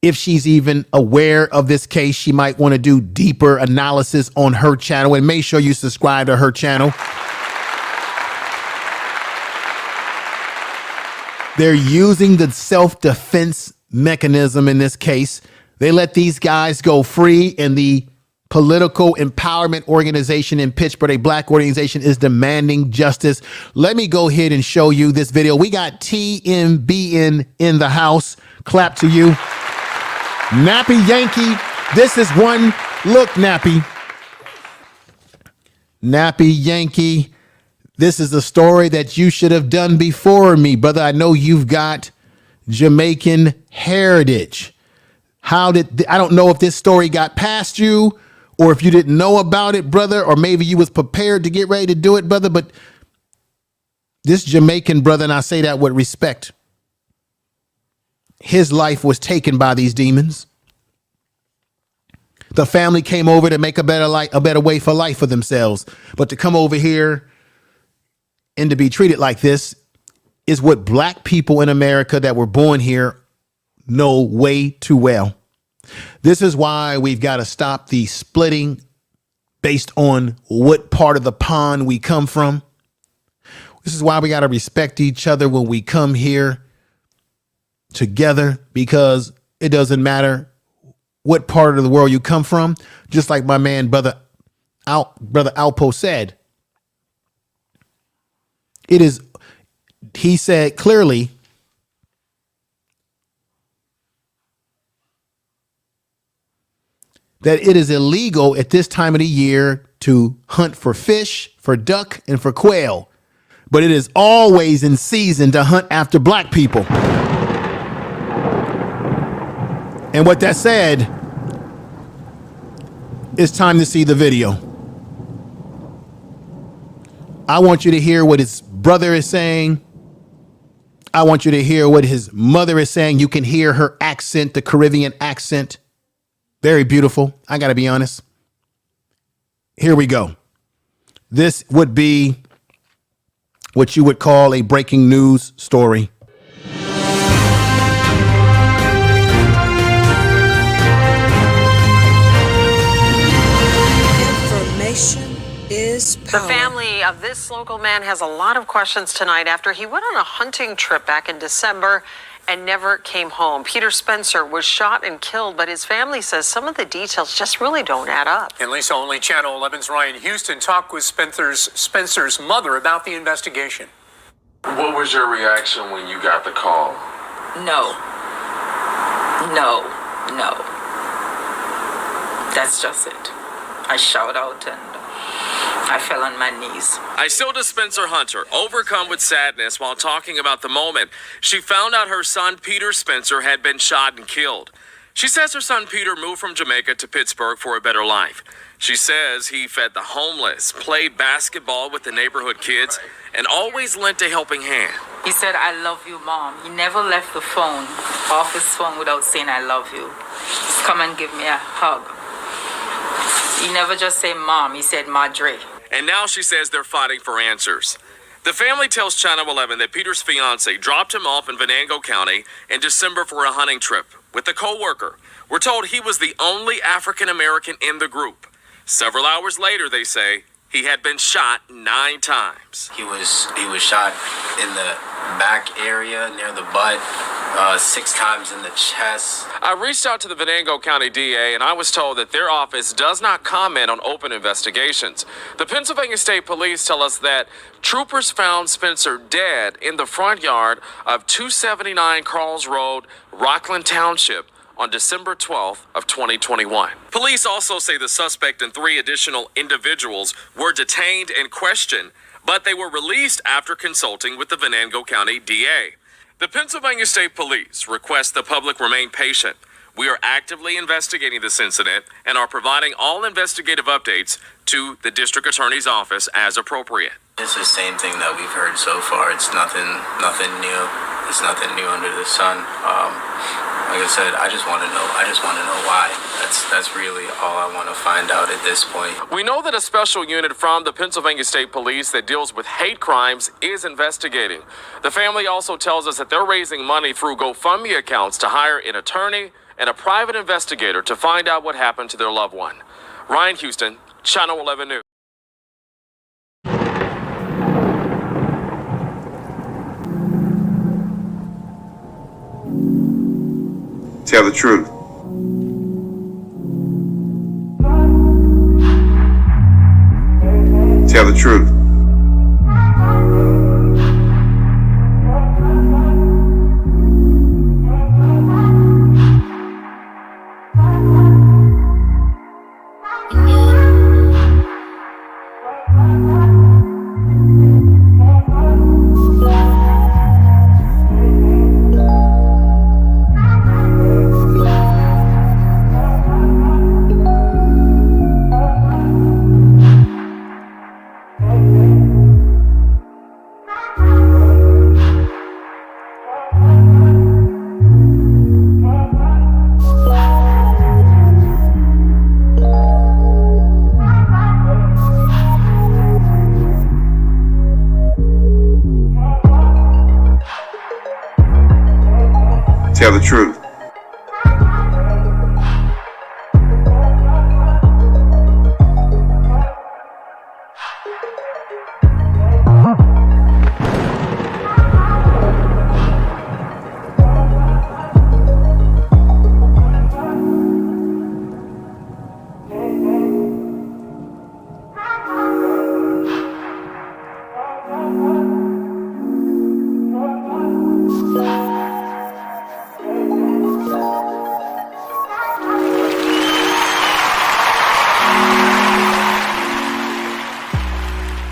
If she's even aware of this case, she might want to do deeper analysis on her channel, and make sure you subscribe to her channel. They're using the self-defense mechanism in this case. They let these guys go free, and the political empowerment organization in Pittsburgh, a black organization, is demanding justice. Let me go ahead and show you this video. We got TMBN in the house. Clap to you. Nappy Yankee. This is one look, Nappy. Nappy Yankee. This is a story that you should have done before me, brother. I know you've got Jamaican heritage. I don't know if this story got past you, or if you didn't know about it, brother, or maybe you was prepared to get ready to do it, brother. But this Jamaican brother, and I say that with respect, his life was taken by these demons. The family came over to make a better way for life for themselves, but to come over here and to be treated like this is what black people in America that were born here know way too well. This is why we've got to stop the splitting based on what part of the pond we come from. This is why we got to respect each other when we come here together, because it doesn't matter what part of the world you come from. Just like my man, brother Alpo said, he said clearly, that it is illegal at this time of the year to hunt for fish, for duck, and for quail. But it is always in season to hunt after black people. And with that said, it's time to see the video. I want you to hear what his brother is saying. I want you to hear what his mother is saying. You can hear her accent, the Caribbean accent. Very beautiful. I got to be honest. Here we go. This would be what you would call a breaking news story. Information is The power. family of this local man has a lot of questions tonight after he went on a hunting trip back in December and never came home. Peter Spencer was shot and killed, but his family says some of the details just really don't add up. And Lisa, only Channel 11's Ryan Houston talked with Spencer's mother about the investigation. What was your reaction when you got the call? No. That's just it. I shout out and I fell on my knees. Isilda Spencer Hunter, overcome with sadness while talking about the moment she found out her son Peter Spencer had been shot and killed. She says her son Peter moved from Jamaica to Pittsburgh for a better life. She says he fed the homeless, played basketball with the neighborhood kids, and always lent a helping hand. He said, "I love you, Mom." He never left the phone, off his phone, without saying, "I love you." Just come and give me a hug. He never just said Mom, he said Madre. And now she says they're fighting for answers. The family tells Channel 11 that Peter's fiancée dropped him off in Venango County in December for a hunting trip with a co-worker. We're told he was the only African American in the group. Several hours later, they say, he had been shot 9 times. He was shot in the back area near the butt, 6 times in the chest. I reached out to the Venango County DA, and I was told that their office does not comment on open investigations. The Pennsylvania State Police tell us that troopers found Spencer dead in the front yard of 279 Carls Road, Rockland Township, on December 12th of 2021. Police also say the suspect and 3 additional individuals were detained and questioned, but they were released after consulting with the Venango County DA. The Pennsylvania State Police request the public remain patient. We are actively investigating this incident and are providing all investigative updates to the District Attorney's Office as appropriate. It's the same thing that we've heard so far. It's nothing new. It's nothing new under the sun. Like I said, I just want to know why. That's really all I want to find out at this point. We know that a special unit from the Pennsylvania State Police that deals with hate crimes is investigating. The family also tells us that they're raising money through GoFundMe accounts to hire an attorney and a private investigator to find out what happened to their loved one. Ryan Houston, Channel 11 News. Tell the truth. Tell the truth. Tell the truth.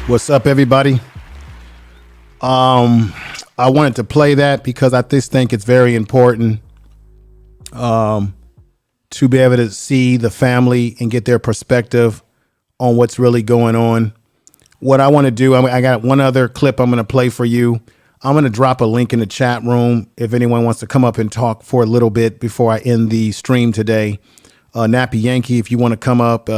What's up, everybody? I wanted to play that because I just think it's very important to be able to see the family and get their perspective on what's really going on. What I want to do, I got one other clip I'm going to play for you. I'm going to drop a link in the chat room if anyone wants to come up and talk for a little bit before I end the stream today. Nappy Yankee, if you want to come up,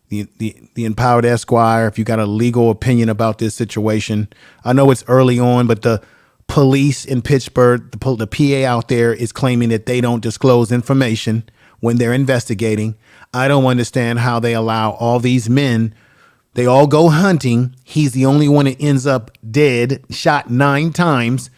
the Empowered Esquire, if you got a legal opinion about this situation. I know it's early on, but the police in Pittsburgh, the PA out there is claiming that they don't disclose information when they're investigating. I don't understand how they allow all these men. They all go hunting. He's the only one that ends up dead, shot 9 times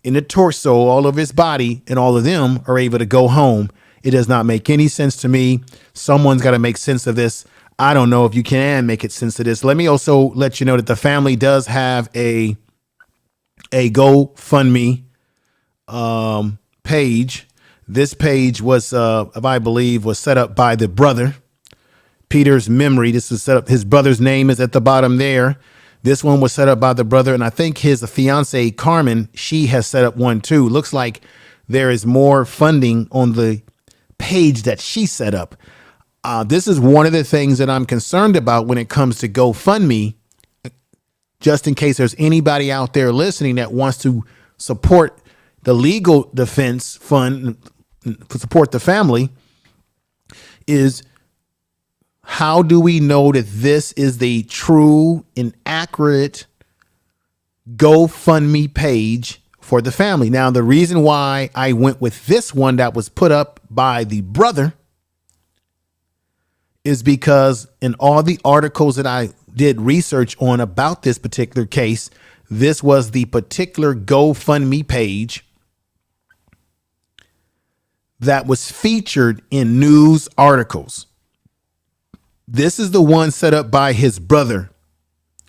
in the torso, all over his body, and all of them are able to go home. It does not make any sense to me. Someone's got to make sense of this. I don't know if you can make it sense of this. Let me also let you know that the family does have a GoFundMe page. This page was, I believe, was set up by the brother, Peter's memory. This was set up. His brother's name is at the bottom there. This one was set up by the brother, and I think his fiance Carmen, she has set up one too. Looks like there is more funding on the page that she set up. This is one of the things that I'm concerned about when it comes to GoFundMe, just in case there's anybody out there listening that wants to support the legal defense fund, support the family, is How do we know that this is the true and accurate GoFundMe page for the family? Now, the reason why I went with this one that was put up by the brother is because in all the articles that I did research on about this particular case, this was the particular GoFundMe page that was featured in news articles. This is the one set up by his brother.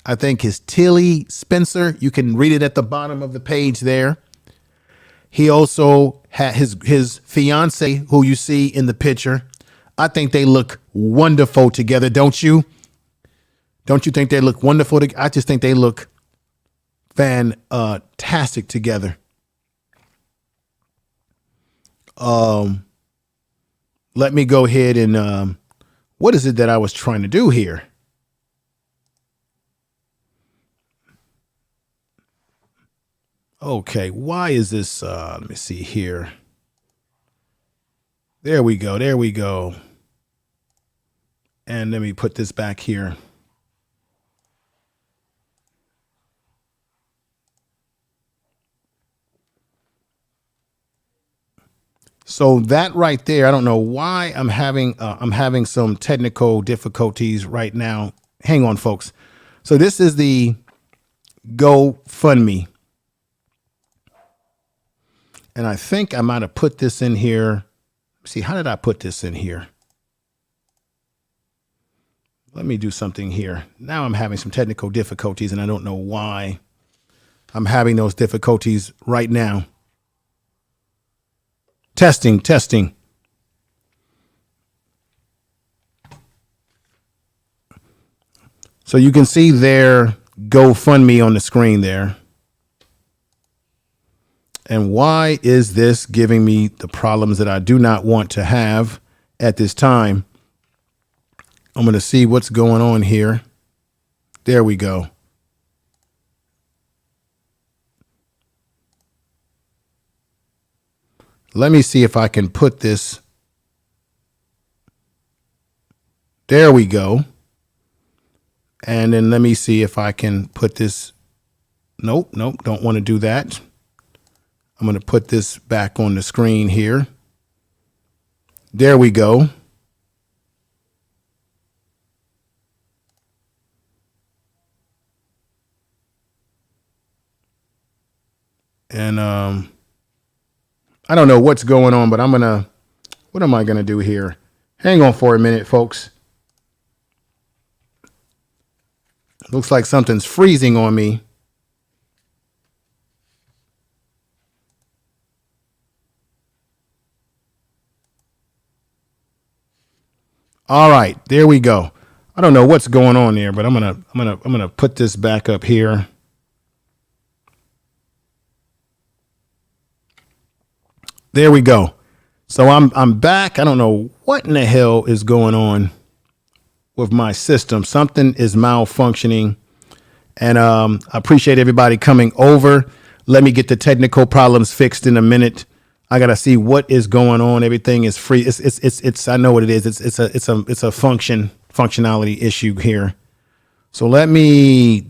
I think his Tilly Spencer. You can read it at the bottom of the page there. He also had his fiancée, who you see in the picture. I think they look wonderful together, don't you? Don't you think they look wonderful? I just think they look fantastic together. Let me go ahead and what is it that I was trying to do here? Okay, why is this? Let me see here. There we go. There we go. And let me put this back here. So that right there, I don't know why I'm having some technical difficulties right now. Hang on, folks. So this is the GoFundMe. And I think I might have put this in here. See, how did I put this in here? Let me do something here. Now I'm having some technical difficulties and I don't know why I'm having those difficulties right now. Testing. So you can see their GoFundMe on the screen there. And why is this giving me the problems that I do not want to have at this time? I'm going to see what's going on here. There we go. Let me see if I can put this. There we go. And then let me see if I can put this. Nope, don't want to do that. I'm going to put this back on the screen here. There we go. And I don't know what's going on, but what am I going to do here? Hang on for a minute, folks. Looks like something's freezing on me. All right, there we go. I don't know what's going on there, but I'm gonna put this back up here. There we go. So I'm back. I don't know what in the hell is going on with my system. Something is malfunctioning, and I appreciate everybody coming over. Let me get the technical problems fixed in a minute. I gotta see what is going on. Everything is free. It's I know what it is. It's a functionality issue here. So let me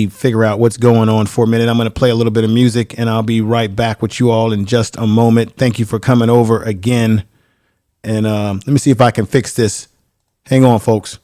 figure out what's going on for a minute. I'm going to play a little bit of music and I'll be right back with you all in just a moment. Thank you for coming over again. And let me see if I can fix this. Hang on, folks.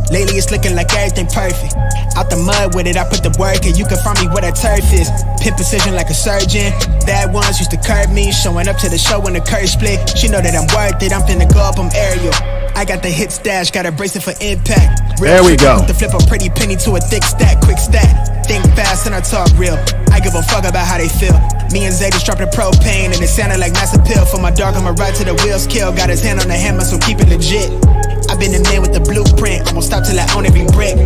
Lately it's looking like everything perfect. Out the mud with it, I put the work in. You can find me where that turf is. Pin precision like a surgeon. Bad ones used to curb me. Showing up to the show when the curve split. She know that I'm worth it. I'm finna go up, I'm aerial. I got the hit stash, got a bracelet for impact. Real there we go. To flip a pretty penny to a thick stack, quick stack. Think fast and I talk real. I give a fuck about how they feel. Me and Zay just dropped the propane and it sounded like mass appeal. For my dog, I'ma ride to the wheels kill. Got his hand on the hammer, so keep it legit. I've been the man with the blueprint. I won't stop till I own every brick.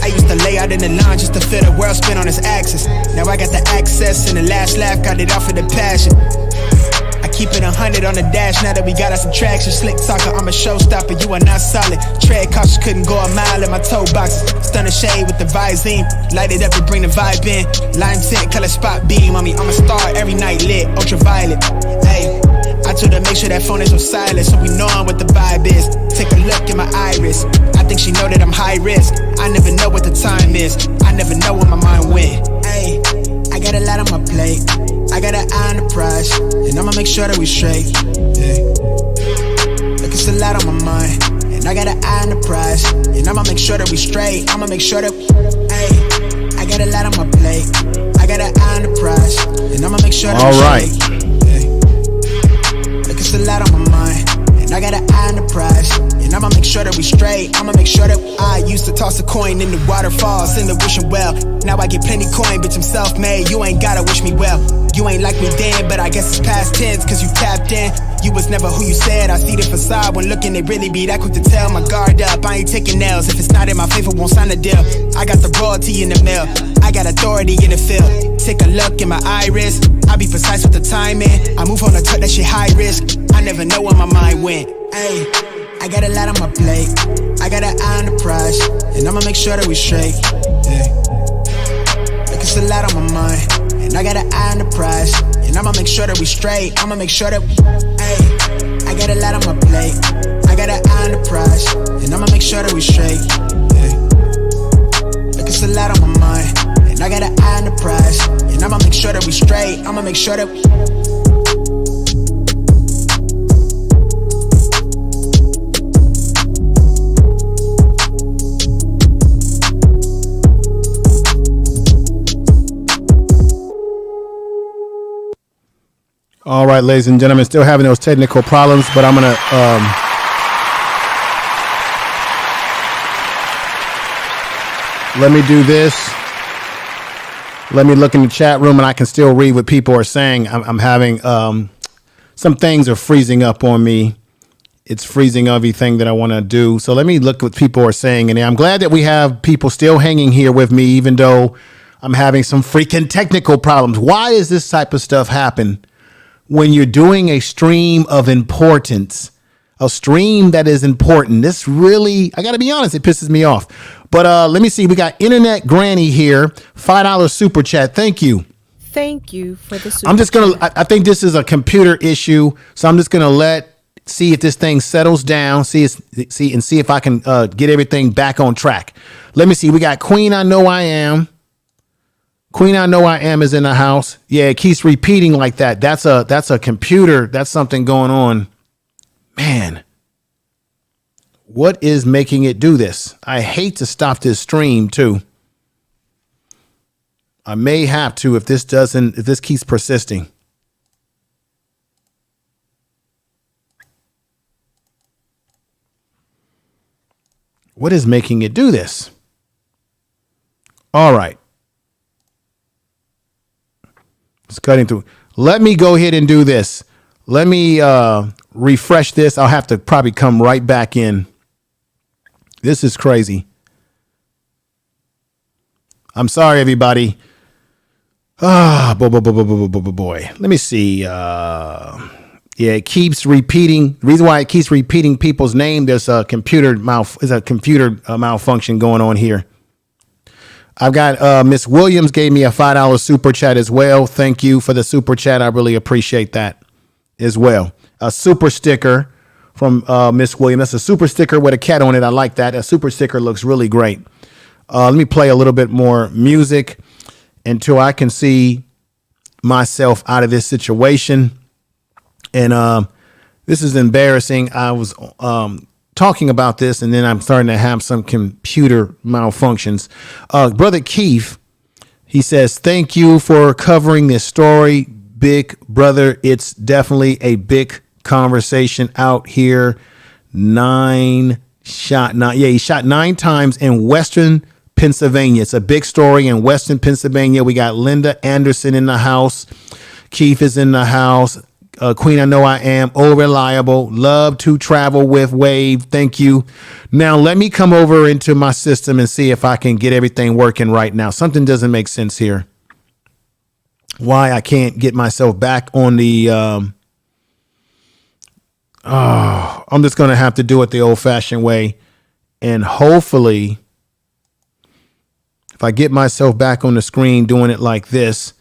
I used to lay out in the line just to feel the world spin on its axis. Now I got the access and the last laugh, got it off of the passion. I keep it 100 on the dash now that we got our subtraction. Slick talker, I'm a showstopper, you are not solid. Tread cautious, couldn't go a mile in my toe boxes. Stun the shade with the Visine, light it up to bring the vibe in. Lime tint, color spot beam on me, I'm a star every night lit, ultraviolet. Hey. phone is on silent, so we knowin' what the vibe is. Take a look in my iris. I think she know that I'm high risk. I never know what the time is. I never know where my mind went. Ayy, I got a lot on my plate. I got an eye on the prize, and I'ma make sure that we straight. Yeah. Look, it's a lot on my mind, and I got an eye on the prize, and I'ma make sure that we straight. I'ma make sure that, ayy, I got a lot on my plate. I got an eye on the prize, and I'ma make sure that we straight. Look, it's a lot on my mind, and I got an eye on the prize, and I'ma make sure that we straight. I'ma make sure that I used to toss a coin in the waterfalls, in the wishing well. Now I get plenty coin, bitch, I'm self-made. You ain't gotta wish me well. You ain't like me then, but I guess it's past tense, cause you tapped in. You was never who you said. I see the facade when looking, they really be that quick to tell. My guard up, I ain't taking nails. If it's not in my favor, won't sign a deal. I got the royalty in the mail, I got authority in the field. Take a look in my iris, I be precise with the timing. I move on the tuck, that shit high risk. I never know where my mind went. Ayy, I got a lot on my plate. I got an eye on the prize, and I'ma make sure that we straight. Yeah. Look, it's a lot on my mind, and I got an eye on the prize, and I'ma make sure that we straight. I'ma make sure that, ayy, I got a lot on my plate. I got an eye on the prize, and I'ma make sure that we straight. Yeah. Look, it's a lot on my mind, and I got an eye on the prize, and I'ma make sure that we straight. I'ma make sure that. All right, ladies and gentlemen, still having those technical problems, but I'm going to let me do this. Let me look in the chat room, and I can still read what people are saying. I'm having some things are freezing up on me. It's freezing everything that I want to do. So let me look what people are saying. And I'm glad that we have people still hanging here with me, even though I'm having some freaking technical problems. Why does this type of stuff happen? When you're doing a stream of importance, a stream that is important, this really, I got to be honest, it pisses me off. But let me see. We got Internet Granny here. $5 super chat. Thank you. Thank you for the super I'm just going to, chat. I think this is a computer issue. So I'm just going to see if this thing settles down, see if I can get everything back on track. Let me see. We got Queen I Know I Am. Queen I Know I Am is in the house. Yeah, it keeps repeating like that. That's a computer. That's something going on. Man, what is making it do this? I hate to stop this stream too. I may have to if this keeps persisting. What is making it do this? All right. It's cutting through. Let me go ahead and do this. Let me refresh this. I'll have to probably come right back in. This is crazy. I'm sorry, everybody. Boy. Let me see. Yeah, it keeps repeating. The reason why it keeps repeating people's name, there's a computer malfunction going on here. I've got Miss Williams gave me a $5 super chat as well. Thank you for the super chat. I really appreciate that as well. A super sticker from Miss Williams. That's a super sticker with a cat on it. I like that. A super sticker looks really great. Let me play a little bit more music until I can see myself out of this situation. And this is embarrassing. I was talking about this, and then I'm starting to have some computer malfunctions. Brother Keith, he says, thank you for covering this story, big brother. It's definitely a big conversation out here. He shot 9 times in Western Pennsylvania. It's a big story in Western Pennsylvania. We got Linda Anderson in the house. Keith is in the house. Queen I Know I Am, Oh Reliable, love to travel with Wave. Thank you. Now let me come over into my system and see if I can get everything working right now. Something doesn't make sense here. Why I can't get myself back on the I'm just going to have to do it the old-fashioned way. And hopefully, if I get myself back on the screen doing it like this,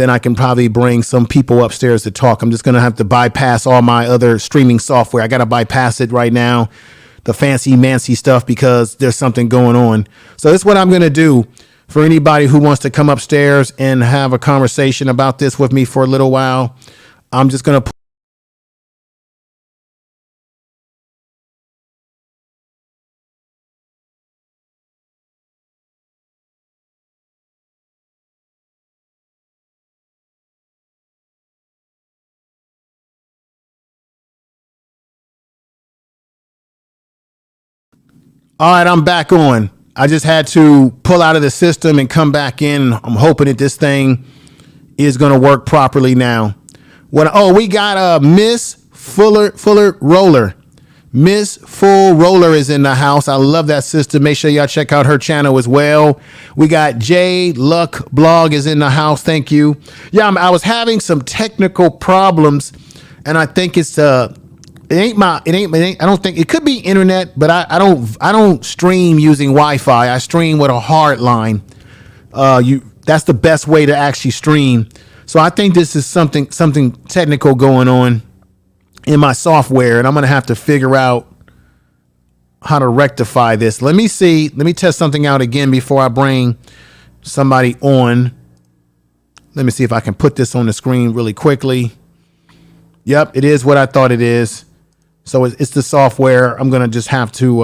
then I can probably bring some people upstairs to talk. I'm just going to have to bypass all my other streaming software. I got to bypass it right now, the fancy mancy stuff, because there's something going on. So this is what I'm going to do for anybody who wants to come upstairs and have a conversation about this with me for a little while. I'm just going to All right, I'm back on. I just had to pull out of the system and come back in. I'm hoping that this thing is going to work properly now. We got Miss Fuller Roller. Miss Full Roller is in the house. I love that sister. Make sure y'all check out her channel as well. We got J Luck Blog is in the house. Thank you. Yeah, I was having some technical problems, and I think it's I don't think it could be internet, but I don't stream using Wi-Fi. I stream with a hard line. That's the best way to actually stream. So I think this is something technical going on in my software, and I'm going to have to figure out how to rectify this. Let me test something out again before I bring somebody on. Let me see if I can put this on the screen really quickly. Yep, it is what I thought it is. So it's the software. I'm going to just have to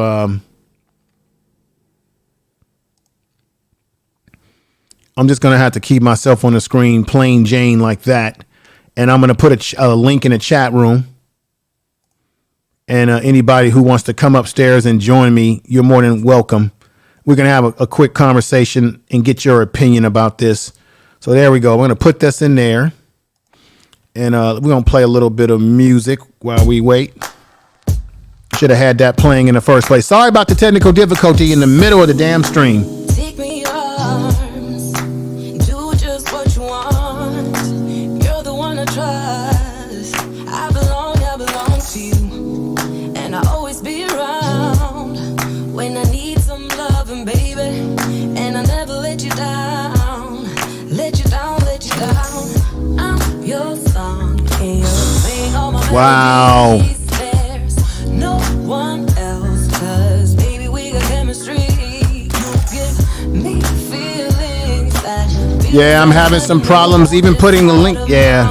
I'm just going to have to keep myself on the screen plain Jane like that. And I'm going to put a link in the chat room. And anybody who wants to come upstairs and join me, you're more than welcome. We're going to have a quick conversation and get your opinion about this. So there we go. We're going to put this in there. And we're going to play a little bit of music while we wait. Should have had that playing in the first place. Sorry about the technical difficulty in the middle of the damn stream. Take me in your arms, do just what you want. You're the one I trust. I belong to you, and I'll always be around when I need some loving, baby. And I never let you down, let you down. I'm your song, and you're sing all my wow. melodies. No one else, 'cause baby we got chemistry. You give me feelings that yeah, I'm having some problems even putting the link. Yeah.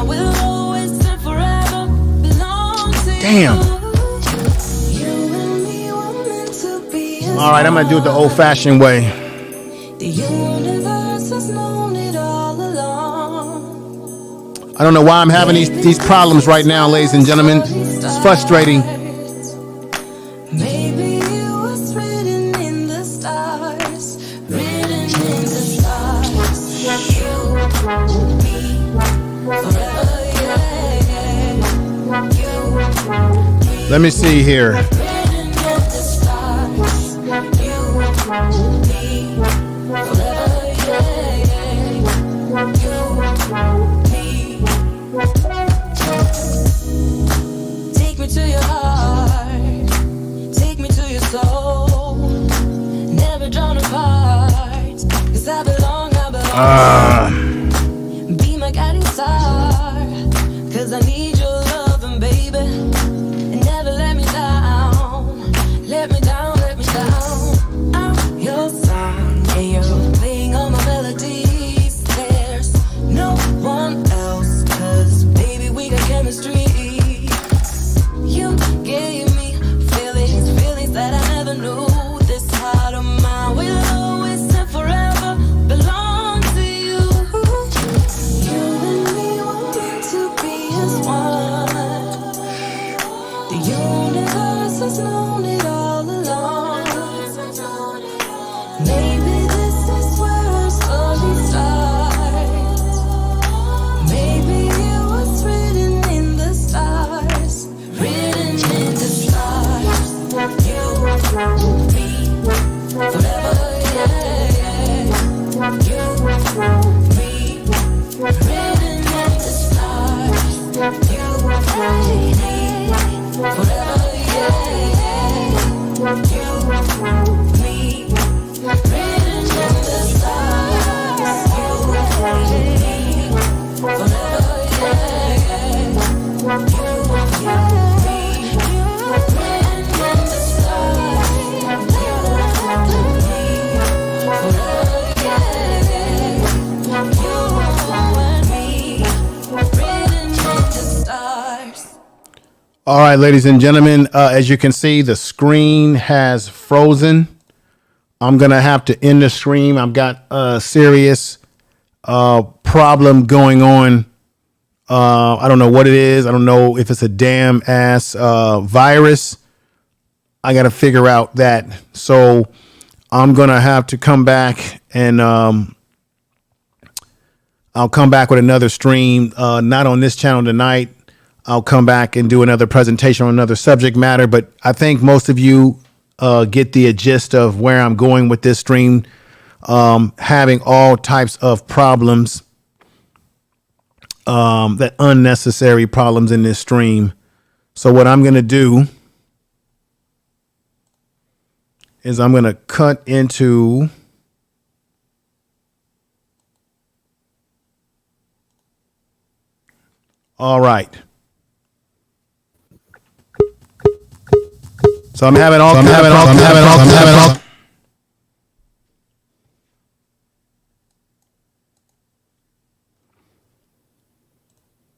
Damn. All right, I'm gonna do it the old-fashioned way. The universe has known it all along. I don't know why I'm having these problems right now, ladies and gentlemen. It's frustrating. Maybe it was written in the stars, written in the stars. You, me, forever, yeah. You, me, let me see here. written in the stars. You, me, forever, yeah. You, me. Take me to your heart. Take me to your soul. Never drawn apart. 'Cause I belong. Be my guiding star. 'Cause I need your loving, baby. And never let me down. Let me down. I'm your song, and you're playing all my melodies. There's no one else. 'Cause baby we got chemistry. You gave me feelings that I never knew. This heart of mine will always and forever belong to you. You and me were meant to be as one. The universe has known it all along. Maybe this is where our story starts. Maybe it was written in the stars, written in the stars. You, me, forever, yeah. You, me, written in the stars. You, me, forever, yeah. You, me, written in the stars. You, me, All right, ladies and gentlemen, as you can see, the screen has frozen. I'm going to have to end the stream. I've got a serious problem going on. I don't know what it is. I don't know if it's a damn ass virus. I got to figure out that. So I'm going to have to come back and I'll come back with another stream, not on this channel tonight. I'll come back and do another presentation on another subject matter. But I think most of you get the gist of where I'm going with this stream, having all types of problems, that unnecessary problems in this stream. So what I'm going to do is I'm going to cut into all right. So I'm having all